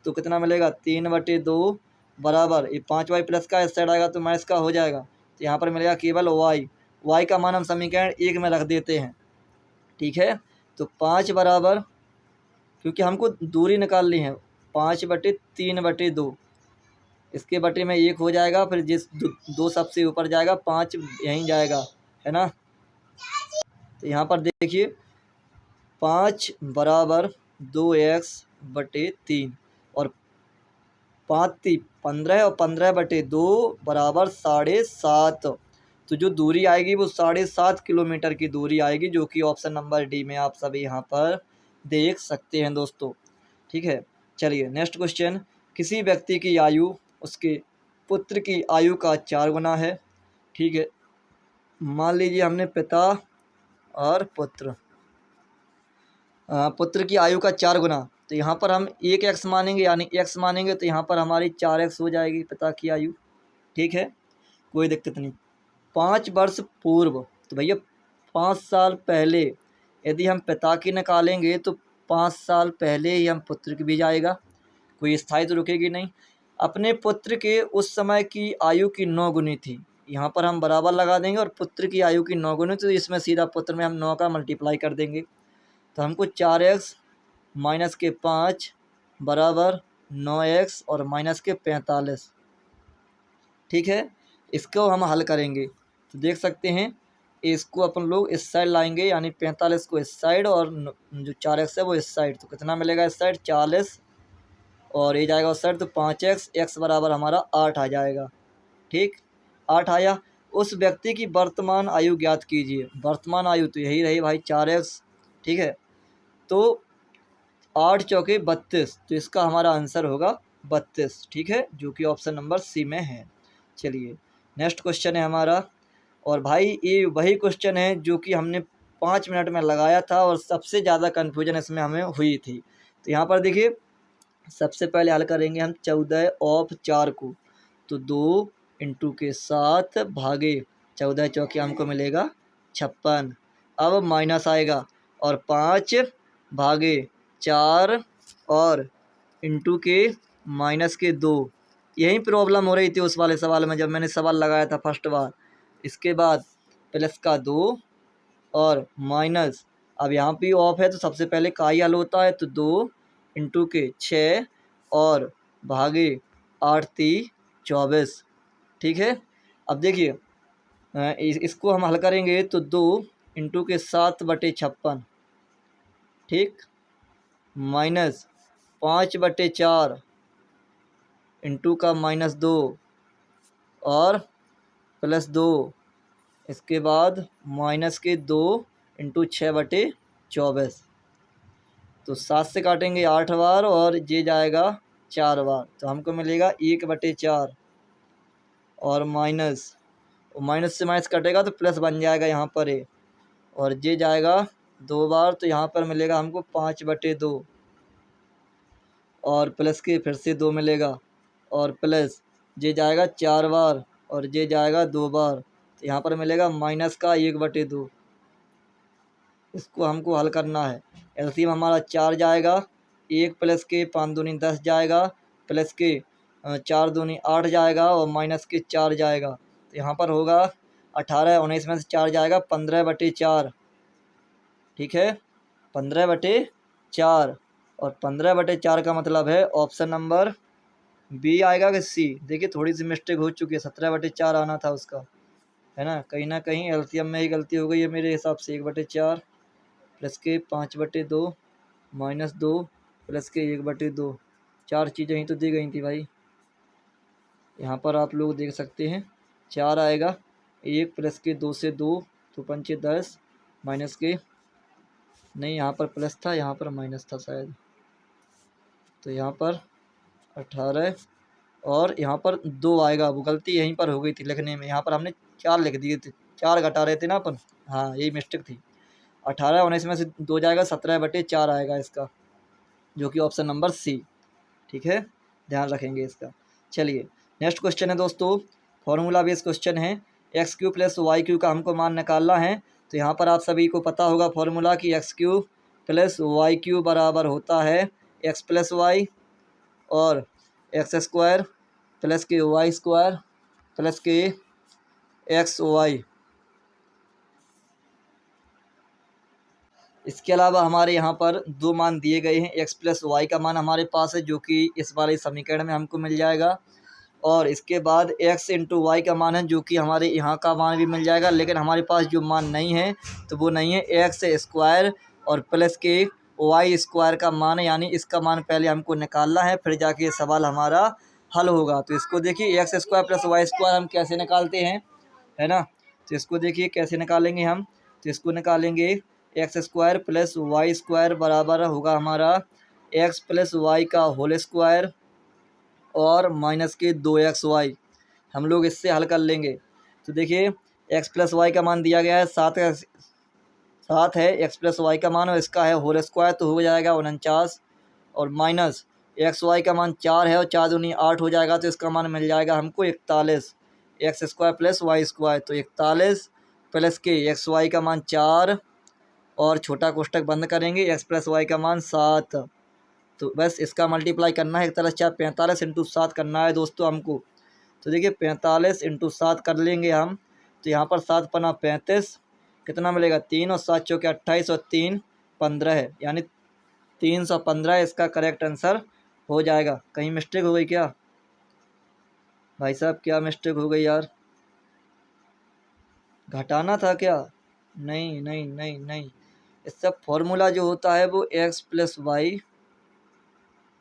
तो कितना मिलेगा 3/2 बराबर ये 5y प्लस का इस साइड आएगा तो माइनस का हो जाएगा, तो यहाँ पर मिलेगा केवल y का मान हम समीकरण 1 में रख देते हैं। ठीक है, तो 5 बराबर, क्योंकि हमको दूरी निकालनी है, 5/3/2, इसके बटे में 1 हो जाएगा, फिर जिस 2 सबसे ऊपर जाएगा 5 यहीं जाएगा, है ना। तो यहाँ पर देखिए 5 बराबर 2x/3, और 5 15 और 15/2 बराबर 7.5, तो जो दूरी आएगी वो 7.5 किलोमीटर की दूरी आएगी, जो कि ऑप्शन नंबर डी में आप सभी यहाँ पर देख सकते हैं दोस्तों। ठीक है, चलिए नेक्स्ट क्वेश्चन। किसी व्यक्ति की आयु उसके पुत्र की आयु का 4 गुना है। ठीक है, मान लीजिए हमने पिता और पुत्र की आयु का 4 गुना, तो यहाँ पर हम 1x मानेंगे, यानी x मानेंगे तो यहाँ पर हमारी 4x हो जाएगी पिता की आयु। ठीक है, कोई दिक्कत नहीं। 5 वर्ष पूर्व, तो भैया 5 साल पहले यदि हम पिता की निकालेंगे तो 5 साल पहले ही हम पुत्र की भी जाएगा, कोई स्थायी तो रुकेगी नहीं। अपने पुत्र के उस समय की आयु की 9 गुनी थी, यहाँ पर हम बराबर लगा देंगे, और पुत्र की आयु की 9 गुनी, तो इसमें सीधा पुत्र में हम 9 का मल्टीप्लाई कर देंगे, तो हमको 4x माइनस के 5 बराबर 9x और माइनस के 45। ठीक है, इसको हम हल करेंगे तो देख सकते हैं, इसको अपन लोग इस साइड लाएंगे, यानी 45 को इस साइड और जो 4x है वो इस साइड, तो कितना मिलेगा इस साइड 40, और ये जाएगा उस साइड, तो 5x, x बराबर हमारा 8 आ जाएगा। ठीक, 8 आया। उस व्यक्ति की वर्तमान आयु ज्ञात कीजिए। वर्तमान आयु तो यही रही भाई 4x। ठीक है, तो 8 चौके 32, तो इसका हमारा आंसर होगा 32। ठीक है, जो कि ऑप्शन नंबर सी में है। चलिए नेक्स्ट क्वेश्चन है हमारा, और भाई ये वही क्वेश्चन है जो कि हमने 5 मिनट में लगाया था और सबसे ज़्यादा कन्फ्यूजन इसमें हमें हुई थी। तो यहाँ पर देखिए, सबसे पहले हल करेंगे हम 14 ऑफ 4 को, तो 2 इंटू के 7 भागे 14 चौके हमको मिलेगा 56। अब माइनस आएगा और 5 भागे 4 और इंटू के माइनस के 2। यही प्रॉब्लम हो रही थी उस वाले सवाल में जब मैंने सवाल लगाया था फर्स्ट बार। इसके बाद प्लस का 2 और माइनस, अब यहाँ पे ऑफ है तो सबसे पहले का ही हल होता है, तो 2 इंटू के 6 और भागे 8 × 24। ठीक है, अब देखिए इसको हम हल करेंगे तो 2 इंटू के 7/56, ठीक, माइनस 5/4 इंटू का -2 और प्लस 2, इसके बाद माइनस के 2 इंटू 6/24। तो 7 से काटेंगे 8 बार और ये जाएगा 4 बार, तो हमको मिलेगा 1/4 और माइनस से माइनस कटेगा तो प्लस बन जाएगा यहाँ पर है, और ये जाएगा 2 बार, तो यहाँ पर मिलेगा हमको 5/2 और प्लस के फिर से 2 मिलेगा और प्लस ये जाएगा 4 बार और ये जाएगा 2 बार, तो यहाँ पर मिलेगा माइनस का 1/2। इसको हमको हल करना है। एलसीएम हमारा 4 जाएगा, 1 प्लस के 5 दूनी 10 जाएगा, प्लस के 4 दूनी 8 जाएगा और माइनस के 4 जाएगा, तो यहाँ पर होगा 18। 19 में से 4 जाएगा 15/4। ठीक है, 15/4 और 15/4 का मतलब है ऑप्शन नंबर बी आएगा कि सी। देखिए थोड़ी सी मिस्टेक हो चुकी है, 17/4 आना था उसका, है ना कहीं एलसीएम में ही गलती हो गई है मेरे हिसाब से। 1/4 प्लस के 5/2 -2 प्लस के 1/2, 4 चीज़ें ही तो दी गई थी भाई। यहाँ पर आप लोग देख सकते हैं 4 आएगा, 1 प्लस के 2 से 2 तो 5 10 माइनस के, नहीं यहाँ पर प्लस था यहाँ पर माइनस था शायद, तो यहाँ पर 18 और यहाँ पर 2 आएगा। वो गलती यहीं पर हो गई थी लिखने में, यहाँ पर हमने 4 लिख दिए थे, 4 घटा रहे थे ना अपन, हाँ यही मिस्टेक थी। 18 19 में से 2 जाएगा, 17/4 आएगा इसका, जो कि ऑप्शन नंबर सी। ठीक है, ध्यान रखेंगे इसका। चलिए नेक्स्ट क्वेश्चन है दोस्तों, फॉर्मूला बेस्ड क्वेश्चन है। x³ + y³ का हमको मान निकालना है। तो यहाँ पर आप सभी को पता होगा फॉर्मूला कि x³ + y³ बराबर होता है x + y और x² प्लस के y² प्लस के xy। इसके अलावा हमारे यहाँ पर 2 मान दिए गए हैं। x + y का मान हमारे पास है जो कि इस वाले समीकरण में हमको मिल जाएगा, और इसके बाद x × y का मान है जो कि हमारे यहाँ का मान भी मिल जाएगा, लेकिन हमारे पास जो मान नहीं है तो वो नहीं है, x² और प्लस के y² का मान है, यानी इसका मान पहले हमको निकालना है फिर जाके ये सवाल हमारा हल होगा। तो इसको देखिए x² + y² हम कैसे निकालते हैं, है ना, तो इसको देखिए कैसे निकालेंगे हम। तो इसको निकालेंगे x² + y² बराबर होगा हमारा x + y का होल स्क्वायर और माइनस के 2xy। हम लोग इससे हल कर लेंगे। तो देखिए x + y का मान दिया गया है 7 है x + y का मान, और इसका है होल स्क्वायर तो हो जाएगा 49, और माइनस xy का मान 4 है और 4 दूनी 8 हो जाएगा, तो इसका मान मिल जाएगा हमको 41। x² + y² तो 41 प्लस के xy का मान 4 और छोटा कोष्टक बंद करेंगे, x + y का मान 7। तो बस इसका मल्टीप्लाई करना है, एक तरह से 45 × 7 करना है दोस्तों हमको। तो देखिए 45 × 7 कर लेंगे हम, तो यहाँ पर 7 पना 35, कितना मिलेगा 3 और 7 चौके 28 और 3 15 है, यानी 315 इसका करेक्ट आंसर हो जाएगा। कहीं मिस्टेक हो गई क्या भाई साहब, क्या मिस्टेक हो गई यार, घटाना था क्या? नहीं नहीं नहीं नहीं, इसका फॉर्मूला जो होता है वो x + y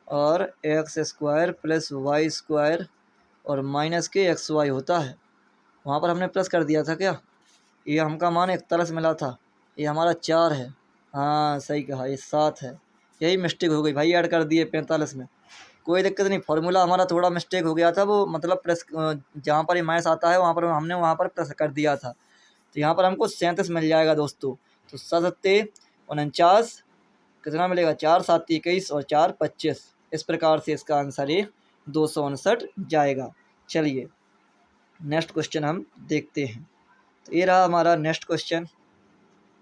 और x square plus y square और माइनस के एक्स वाई होता है। वहाँ पर हमने प्लस कर दिया था क्या? ये हमका मान 41 मिला था, ये हमारा 4 है। हाँ सही कहा, ये 7 है। यही मिस्टेक हो गई भाई, ऐड कर दिए 45 में। कोई दिक्कत नहीं, फार्मूला हमारा थोड़ा मिस्टेक हो गया था, वो मतलब प्लस जहाँ पर ये माइनस आता है वहाँ पर प्लस कर दिया था। तो यहाँ पर हमको 37 मिल जाएगा दोस्तों। तो 7×7 = 49, कितना मिलेगा? 4×7 = 21 और 4×25। इस प्रकार से इसका आंसर ये 259 जाएगा। चलिए नेक्स्ट क्वेश्चन हम देखते हैं। तो ये रहा हमारा नेक्स्ट क्वेश्चन,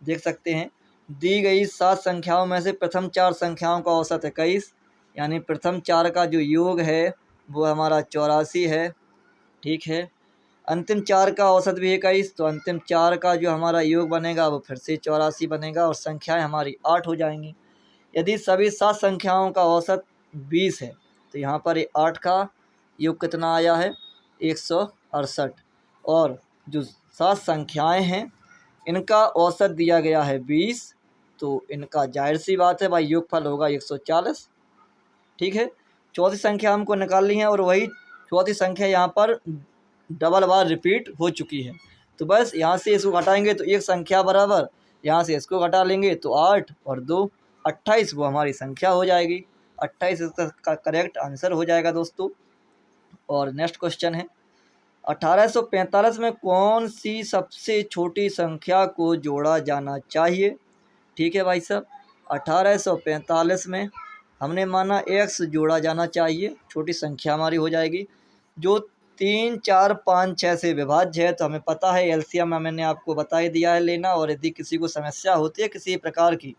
देख सकते हैं। दी गई 7 संख्याओं में से प्रथम 4 संख्याओं का औसत 21, यानी प्रथम 4 का जो योग है वो हमारा 84 है। ठीक है, अंतिम 4 का औसत भी 21, तो अंतिम 4 का जो हमारा योग बनेगा वो फिर से 84 बनेगा और संख्याएं हमारी 8 हो जाएंगी। यदि सभी 7 संख्याओं का औसत 20 है तो यहाँ पर 8 का योग कितना आया है? 168। और जो 7 संख्याएं हैं इनका औसत दिया गया है 20, तो इनका जाहिर सी बात है भाई योगफल होगा 140। ठीक है, चौथी संख्या हमको निकालनी है और वही चौथी संख्या यहाँ पर डबल बार रिपीट हो चुकी है। तो बस यहाँ से इसको घटाएंगे तो एक संख्या बराबर, यहाँ से इसको घटा लेंगे तो 8 और 2 28, वो हमारी संख्या हो जाएगी। 28 इसका करेक्ट आंसर हो जाएगा दोस्तों। और नेक्स्ट क्वेश्चन है, 1845 में कौन सी सबसे छोटी संख्या को जोड़ा जाना चाहिए? ठीक है भाई साहब, 1845 में हमने माना x जोड़ा जाना चाहिए, छोटी संख्या हमारी हो जाएगी जो 3, 4, 5, 6 से विभाज्य है। तो हमें पता है एलसीएम मैंने आपको बता ही दिया है लेना। और यदि किसी को समस्या होती है किसी प्रकार की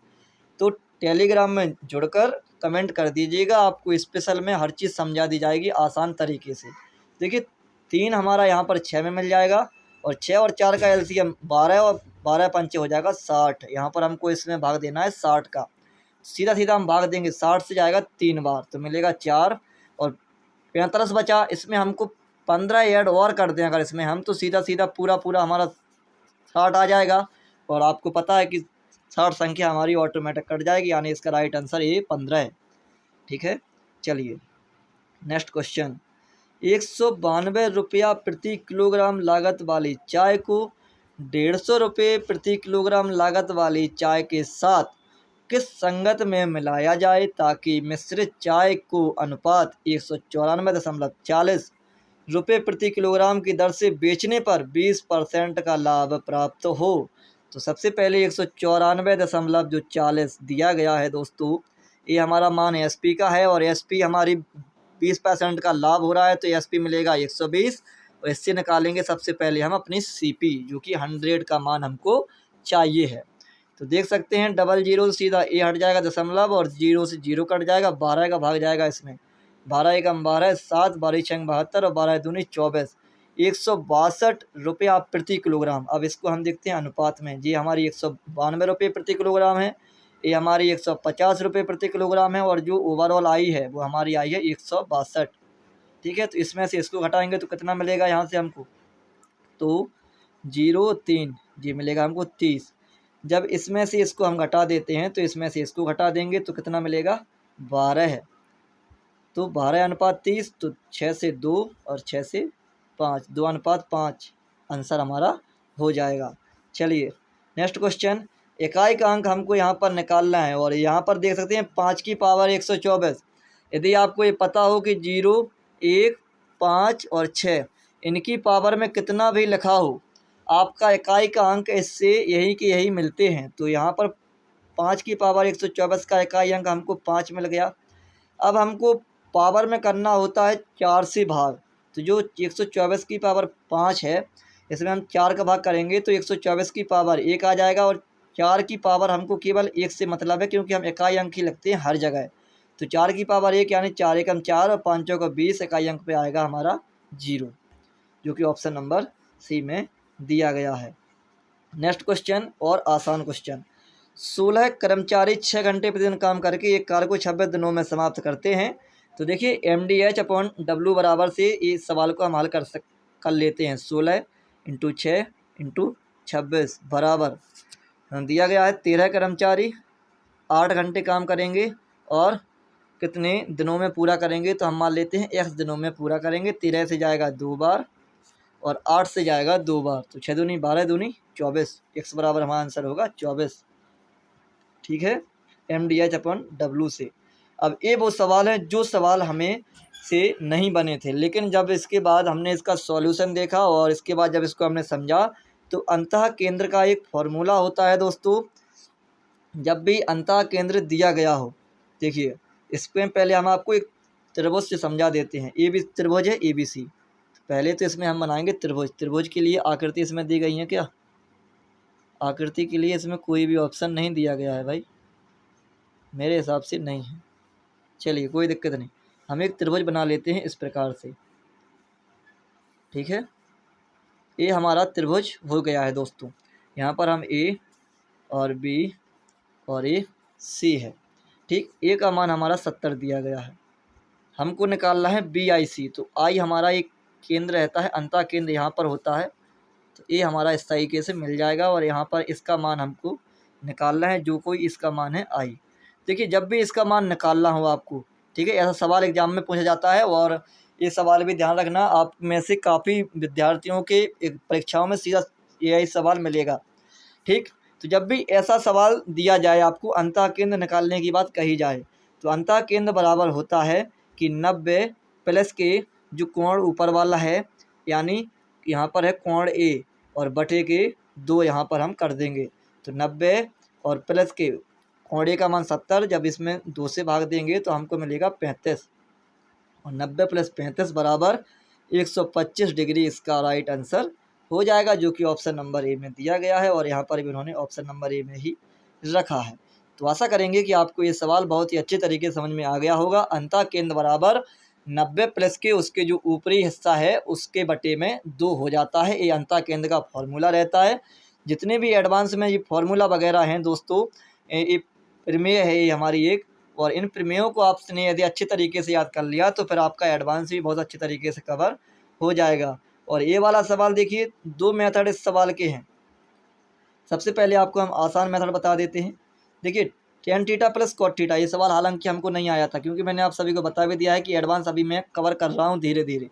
तो टेलीग्राम में जुड़कर कमेंट कर दीजिएगा, आपको स्पेशल में हर चीज़ समझा दी जाएगी आसान तरीके से। देखिए 3 हमारा यहाँ पर 6 में मिल जाएगा और 6 और 4 का एलसीएम 12 और 12 पंचे हो जाएगा 60। यहाँ पर हमको इसमें भाग देना है 60 का, सीधा सीधा हम भाग देंगे 60 से जाएगा 3 बार तो मिलेगा 4 और 45 बचा। इसमें हमको 15 ऐड और कर दें अगर इसमें हम, तो सीधा सीधा पूरा हमारा 60 आ जाएगा। और आपको पता है कि 60 संख्या हमारी ऑटोमेटिक कट जाएगी, यानी इसका राइट आंसर ये 15 है। ठीक है, चलिए नेक्स्ट क्वेश्चन, 192 रुपया प्रति किलोग्राम लागत वाली चाय को 150 रुपये प्रति किलोग्राम लागत वाली चाय के साथ किस संगत में मिलाया जाए ताकि मिश्रित चाय को अनुपात 194.40 रुपये प्रति किलोग्राम की दर से बेचने पर 20% का लाभ प्राप्त हो? तो सबसे पहले 194.40 दिया गया है दोस्तों, ये हमारा मान एसपी का है और एसपी हमारी 20% का लाभ हो रहा है तो एसपी मिलेगा 120। और इससे निकालेंगे सबसे पहले हम अपनी सीपी जो कि 100 का मान हमको चाहिए है। तो देख सकते हैं 00 सीधा ए हट जाएगा दशमलव और 0 से 0 कट जाएगा, 12 का भाग जाएगा इसमें, 12 एकम 12, 7, 12 छंग 72 और 12 दूनी 24, 162 रुपया प्रति किलोग्राम। अब इसको हम देखते हैं अनुपात में, जी हमारी 192 रुपये प्रति किलोग्राम है, ये हमारी 150 रुपये प्रति किलोग्राम है और जो ओवरऑल आई है वो हमारी आई है 162। ठीक है, तो इसमें से इसको घटाएंगे तो कितना मिलेगा यहाँ से हमको? तो 0.3 जी मिलेगा हमको 30। जब इसमें से इसको हम घटा देते हैं तो इसमें से इसको घटा देंगे तो कितना मिलेगा? 12 है। तो 12/30, तो 6 से 2 और 6 से 5, 2/5 आंसर हमारा हो जाएगा। चलिए नेक्स्ट क्वेश्चन, इकाई का अंक हमको यहाँ पर निकालना है और यहाँ पर देख सकते हैं 5 की पावर 124। यदि आपको ये पता हो कि 0, 1, 5 और 6 इनकी पावर में कितना भी लिखा हो, आपका इकाई का अंक इससे यही के यही मिलते हैं। तो यहाँ पर 5 की पावर 124 का इकाई अंक हमको 5 मिल गया। अब हमको पावर में करना होता है 4 से भाग, तो जो 124 की पावर 5 है इसमें हम 4 का भाग करेंगे तो 124 की पावर 1 आ जाएगा और 4 की पावर हमको केवल 1 से मतलब है क्योंकि हम इकाई अंक ही लगते हैं हर जगह। तो 4 की पावर 1 यानी 4 एकम 4 और 5 चौका 20, इकाई अंक पे आएगा हमारा 0, जो कि ऑप्शन नंबर सी में दिया गया है। नेक्स्ट क्वेश्चन और आसान क्वेश्चन, 16 कर्मचारी 6 घंटे प्रतिदिन काम करके एक कार्य को 26 दिनों में समाप्त करते हैं। तो देखिए MDH/W बराबर से इस सवाल को हम हल कर लेते हैं। 16 × 6 × 26 बराबर दिया गया है 13 कर्मचारी 8 घंटे काम करेंगे और कितने दिनों में पूरा करेंगे, तो हम मान लेते हैं x दिनों में पूरा करेंगे। 13 से जाएगा 2 बार और 8 से जाएगा 2 बार, तो 6 दूनी 12 दूनी 24, x बराबर हमारा आंसर होगा 24। ठीक है, MDH/W से। अब ये वो सवाल है जो सवाल हमें से नहीं बने थे, लेकिन जब इसके बाद हमने इसका सॉल्यूशन देखा और इसके बाद जब इसको हमने समझा, तो अंतः केंद्र का एक फॉर्मूला होता है दोस्तों। जब भी अंतः केंद्र दिया गया हो, देखिए इसमें पहले हम आपको एक त्रिभुज से समझा देते हैं। ए बी त्रिभुज है ABC, पहले तो इसमें हम बनाएंगे त्रिभुज। त्रिभुज के लिए आकृति इसमें दी गई है क्या? आकृति के लिए इसमें कोई भी ऑप्शन नहीं दिया गया है भाई, मेरे हिसाब से नहीं है। चलिए कोई दिक्कत नहीं, हम एक त्रिभुज बना लेते हैं इस प्रकार से। ठीक है, ये हमारा त्रिभुज हो गया है दोस्तों। यहाँ पर हम A और B और ये C है। ठीक, A का मान हमारा 70 दिया गया है, हमको निकालना है BIC। तो I हमारा एक केंद्र रहता है, अंतः केंद्र यहाँ पर होता है, तो ये हमारा इस तरीके से मिल जाएगा। और यहाँ पर इसका मान हमको निकालना है, जो कोई इसका मान है I। देखिए जब भी इसका मान निकालना हो आपको, ठीक है, ऐसा सवाल एग्जाम में पूछा जाता है। और ये सवाल भी ध्यान रखना, आप में से काफ़ी विद्यार्थियों के परीक्षाओं में सीधा यही सवाल मिलेगा। ठीक, तो जब भी ऐसा सवाल दिया जाए आपको, अंतः केंद्र निकालने की बात कही जाए, तो अंतः केंद्र बराबर होता है कि 90 प्लस के जो कोण ऊपर वाला है, यानी यहाँ पर है कोण A, और बटे के 2 यहाँ पर हम कर देंगे। तो 90 और प्लस के कोण A का मान 70, जब इसमें 2 से भाग देंगे तो हमको मिलेगा 35, और 90 प्लस 35 बराबर 125 डिग्री इसका राइट आंसर हो जाएगा, जो कि ऑप्शन नंबर A में दिया गया है। और यहाँ पर भी उन्होंने ऑप्शन नंबर A में ही रखा है। तो आशा करेंगे कि आपको ये सवाल बहुत ही अच्छे तरीके से समझ में आ गया होगा। अंतः केंद्र बराबर 90 प्लस के उसके जो ऊपरी हिस्सा है उसके बटे में 2 हो जाता है। ये अंतः केंद्र का फॉर्मूला रहता है। जितने भी एडवांस में ये फार्मूला वगैरह हैं दोस्तों, ये प्रमेय है ये हमारी एक, और इन प्रमेयों को आपने यदि अच्छे तरीके से याद कर लिया तो फिर आपका एडवांस भी बहुत अच्छे तरीके से कवर हो जाएगा। और ये वाला सवाल देखिए, 2 मेथड इस सवाल के हैं। सबसे पहले आपको हम आसान मेथड बता देते हैं। देखिए tan theta plus cot theta, ये सवाल हालांकि हमको नहीं आया था, क्योंकि मैंने आप सभी को बता भी दिया है कि एडवांस अभी मैं कवर कर रहा हूँ धीरे धीरे।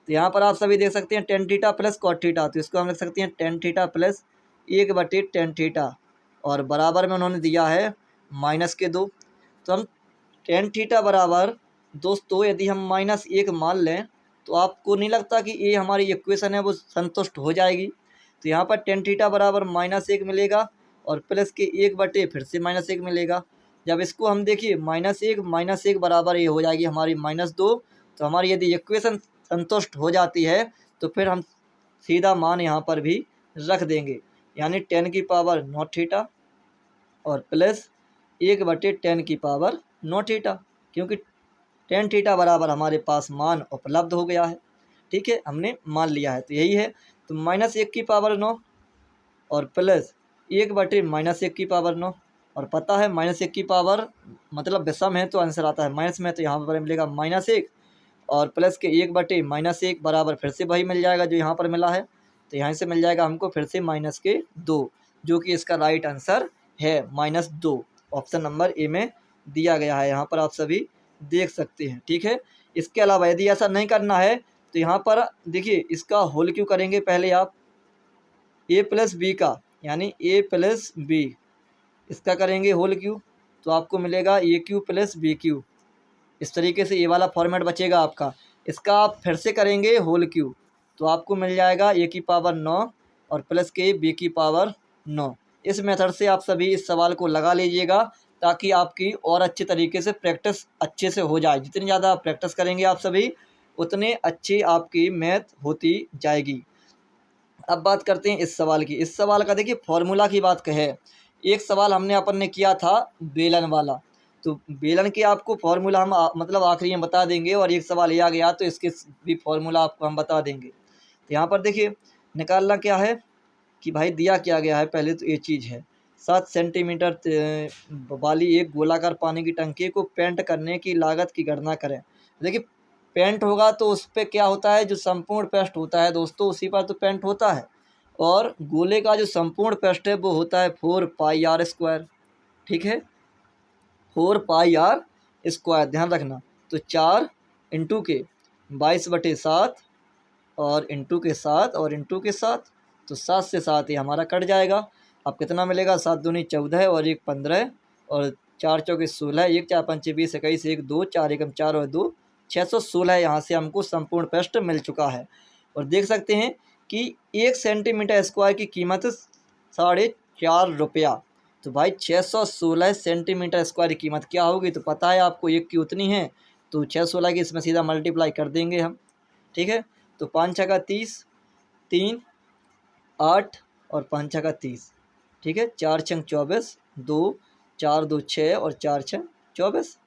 तो यहाँ पर आप सभी देख सकते हैं tan theta plus cot theta, तो इसको हम लिख सकते हैं tan theta plus 1/tan theta, और बराबर में उन्होंने दिया है -2। तो हम tan थीटा बराबर दोस्तों यदि हम -1 मान लें, तो आपको नहीं लगता कि ये हमारी इक्वेशन है वो संतुष्ट हो जाएगी? तो यहाँ पर tan थीटा बराबर -1 मिलेगा, और प्लस के 1 फिर से -1 मिलेगा। जब इसको हम देखिए -1 बराबर ये हो जाएगी हमारी -2। तो हमारी यदि इक्वेशन संतुष्ट हो जाती है तो फिर हम सीधा मान यहाँ पर भी रख देंगे, यानी tan की पावर 9 थीटा और प्लस 1/tan की पावर 9 थीटा, क्योंकि tan थीटा बराबर हमारे पास मान उपलब्ध हो गया है। ठीक है, हमने मान लिया है, तो यही है। तो -1 की पावर 9 और प्लस 1/-1 की पावर 9, और पता है -1 की पावर मतलब विषम है तो आंसर आता है माइनस में, तो यहाँ पर मिलेगा -1, और प्लस के 1/-1 बराबर फिर से वही मिल जाएगा जो यहाँ पर मिला है। तो यहाँ से मिल जाएगा हमको फिर से -2, जो कि इसका राइट आंसर है -2। ऑप्शन नंबर ए में दिया गया है, यहाँ पर आप सभी देख सकते हैं। ठीक है, इसके अलावा यदि ऐसा नहीं करना है तो यहाँ पर देखिए इसका होल क्यों करेंगे पहले आप, a प्लस बी का, यानी a प्लस बी, इसका करेंगे होल क्यू, तो आपको मिलेगा AQ प्लस BQ। इस तरीके से ये वाला फॉर्मेट बचेगा आपका। इसका आप फिर से करेंगे होल क्यू, तो आपको मिल जाएगा a की पावर 9 और प्लस के b की पावर 9। इस मेथड से आप सभी इस सवाल को लगा लीजिएगा, ताकि आपकी और अच्छे तरीके से प्रैक्टिस अच्छे से हो जाए। जितनी ज़्यादा आप प्रैक्टिस करेंगे आप सभी, उतने अच्छी आपकी मैथ होती जाएगी। अब बात करते हैं इस सवाल की। इस सवाल का देखिए फॉर्मूला की बात कहे, एक सवाल हमने अपन ने किया था बेलन वाला, तो बेलन के आपको फॉर्मूला हम मतलब आखिरी में बता देंगे, और एक सवाल ये आ गया तो इसके भी फॉर्मूला आपको हम बता देंगे। तो यहाँ पर देखिए निकालना क्या है कि भाई दिया क्या गया है। पहले तो ये चीज़ है 7 सेंटीमीटर वाली एक गोलाकार पानी की टंकी को पेंट करने की लागत की गणना करें। देखिए पेंट होगा तो उस पर क्या होता है, जो संपूर्ण पृष्ठ होता है दोस्तों उसी पर तो पेंट होता है, और गोले का जो संपूर्ण पृष्ठ है वो होता है 4 पाई r स्क्वायर। ठीक है, 4 पाई r स्क्वायर, ध्यान रखना। तो 4 इंटू के 22/7 और इंटू के 7 और इंटू के 7, तो 7 से 7 ये हमारा कट जाएगा। अब कितना मिलेगा, 7 दूनी 14 और 1 15 और 4 चौके 16, 1 4 5 20 21, 1 2 4 एकम 4 और 2 616 यहाँ से हमको संपूर्ण पृष्ठ मिल चुका है। और देख सकते हैं कि 1 सेंटीमीटर स्क्वायर की कीमत 4.5 रुपया। तो भाई 616 सेंटीमीटर स्क्वायर की कीमत क्या होगी, तो पता है आपको एक की उतनी है, तो 616 की इसमें सीधा मल्टीप्लाई कर देंगे हम, ठीक है। तो 5 छक्का 30, 3 8 और 5 छक्का 30, ठीक है। 4 छंग 24, 2 4 2 6 और 4 छंग 24।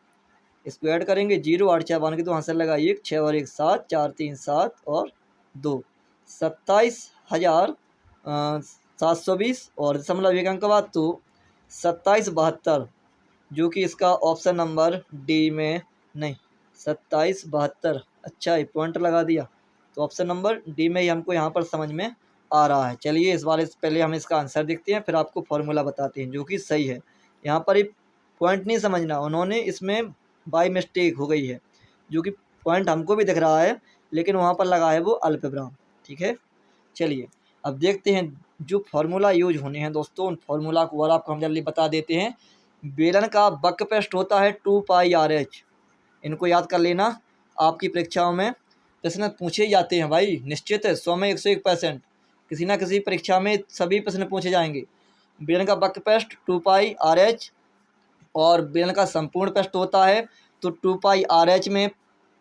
इसको ऐड करेंगे, 0 8 4 बानवे, तो आंसर लगा 1 6 और 1 7, 4 3 7 और 2 27,720 और दशमलव एक अंक के बाद तो 2772, जो कि इसका ऑप्शन नंबर डी में नहीं, 2772, अच्छा ये पॉइंट लगा दिया, तो ऑप्शन नंबर डी में ही हमको यहाँ पर समझ में आ रहा है। चलिए इस बार पहले हम इसका आंसर देखते हैं, फिर आपको फॉर्मूला बताते हैं जो कि सही है। यहाँ पर ये पॉइंट नहीं समझना, उन्होंने इसमें बाई मिस्टेक हो गई है, जो कि पॉइंट हमको भी दिख रहा है लेकिन वहाँ पर लगा है वो अल्पविराम, ठीक है। चलिए अब देखते हैं जो फार्मूला यूज होने हैं दोस्तों, उन फार्मूला को और आपको हम जल्दी बता देते हैं। बेलन का बकपृष्ठ होता है 2πRh, इनको याद कर लेना, आपकी परीक्षाओं में प्रश्न पूछे जाते हैं भाई, निश्चित है 100 में 101%, किसी ना किसी परीक्षा में सभी प्रश्न पूछे जाएंगे। बेलन का बकपृष्ठ 2πRh और बेलन का संपूर्ण पृष्ठ होता है, तो 2πRh में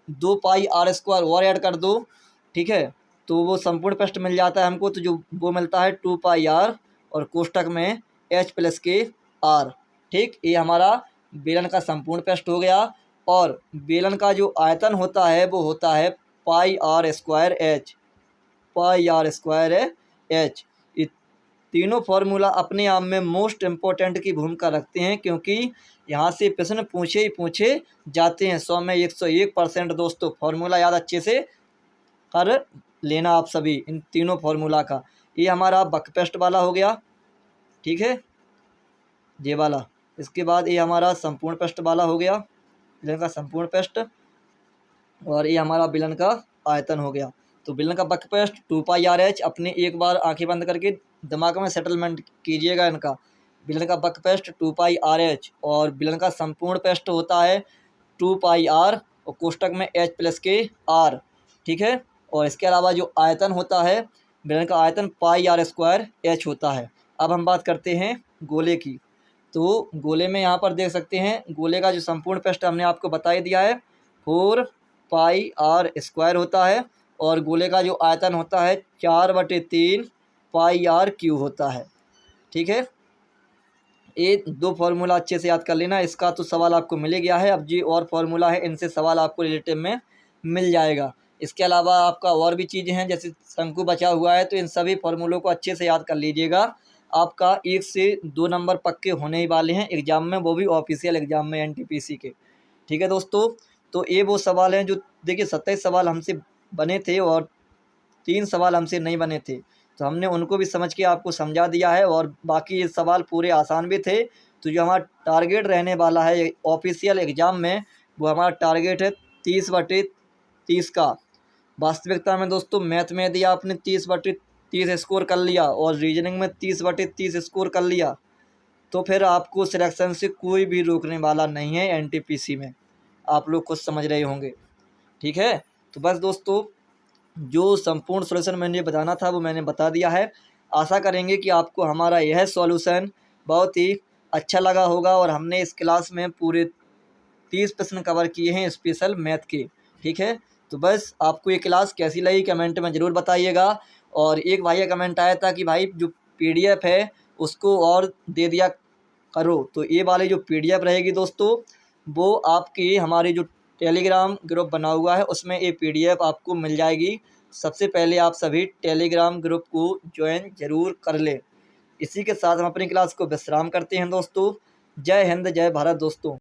2πr² और ऐड कर दो, ठीक है, तो वो संपूर्ण पृष्ठ मिल जाता है हमको, तो जो वो मिलता है 2πr और कोष्टक में h + k r, ठीक। ये हमारा बेलन का संपूर्ण पृष्ठ हो गया। और बेलन का जो आयतन होता है वो होता है πr² h। ये तीनों फार्मूला अपने आप में मोस्ट इम्पोर्टेंट की भूमिका रखते हैं, क्योंकि यहाँ से प्रश्न पूछे ही पूछे जाते हैं, 100 में 101% दोस्तों। फार्मूला याद अच्छे से कर लेना आप सभी इन तीनों फार्मूला का। ये हमारा बकपृष्ठ वाला हो गया, ठीक है, ये वाला। इसके बाद ये हमारा संपूर्ण पृष्ठ वाला हो गया, बेलन का संपूर्ण पृष्ठ, और ये हमारा बेलन का आयतन हो गया। तो बेलन का बकपृष्ठ 2πRh, अपने एक बार आंखें बंद करके दिमाग में सेटलमेंट कीजिएगा इनका। बेलन का बकपृष्ठ 2πRh और बेलन का संपूर्ण पृष्ठ होता है 2πr और कोष्टक में h + k r, ठीक है। और इसके अलावा जो आयतन होता है बेलन का आयतन πr² h होता है। अब हम बात करते हैं गोले की। तो गोले में यहाँ पर देख सकते हैं, गोले का जो संपूर्ण पृष्ठ हमने आपको बता ही दिया है 4πr² होता है, और गोले का जो आयतन होता है 4/3 πr³ होता है, ठीक है। ये दो फार्मूला अच्छे से याद कर लेना, इसका तो सवाल आपको मिल गया है। अब जी और फार्मूला है, इनसे सवाल आपको रिलेटिव में मिल जाएगा। इसके अलावा आपका और भी चीज़ें हैं, जैसे शंकु बचा हुआ है, तो इन सभी फार्मूलों को अच्छे से याद कर लीजिएगा। आपका 1 से 2 नंबर पक्के होने ही वाले हैं एग्जाम में, वो भी ऑफिशियल एग्जाम में NTPC के, ठीक है दोस्तों। तो ये वो सवाल हैं जो देखिए 27 सवाल हमसे बने थे और 3 सवाल हमसे नहीं बने थे, तो हमने उनको भी समझ के आपको समझा दिया है, और बाकी ये सवाल पूरे आसान भी थे। तो जो हमारा टारगेट रहने वाला है ऑफिशियल एग्ज़ाम में, वो हमारा टारगेट है 30/30 का। वास्तविकता में दोस्तों मैथ में यदि आपने 30/30 स्कोर कर लिया और रीजनिंग में 30/30 स्कोर कर लिया, तो फिर आपको सिलेक्शन से कोई भी रोकने वाला नहीं है NTPC में, आप लोग खुद समझ रहे होंगे, ठीक है। तो बस दोस्तों जो संपूर्ण सॉल्यूशन मैंने बताना था वो मैंने बता दिया है। आशा करेंगे कि आपको हमारा यह सॉल्यूशन बहुत ही अच्छा लगा होगा, और हमने इस क्लास में पूरे 30 प्रश्न कवर किए हैं स्पेशल मैथ के, ठीक है। तो बस आपको ये क्लास कैसी लगी कमेंट में ज़रूर बताइएगा। और एक भाई का कमेंट आया था कि भाई जो PDF है उसको और दे दिया करो, तो ये वाली जो PDF रहेगी दोस्तों, वो आपकी हमारी जो टेलीग्राम ग्रुप बना हुआ है उसमें ये PDF आपको मिल जाएगी। सबसे पहले आप सभी टेलीग्राम ग्रुप को ज्वाइन ज़रूर कर लें। इसी के साथ हम अपनी क्लास को विश्राम करते हैं दोस्तों। जय हिंद, जय भारत दोस्तों।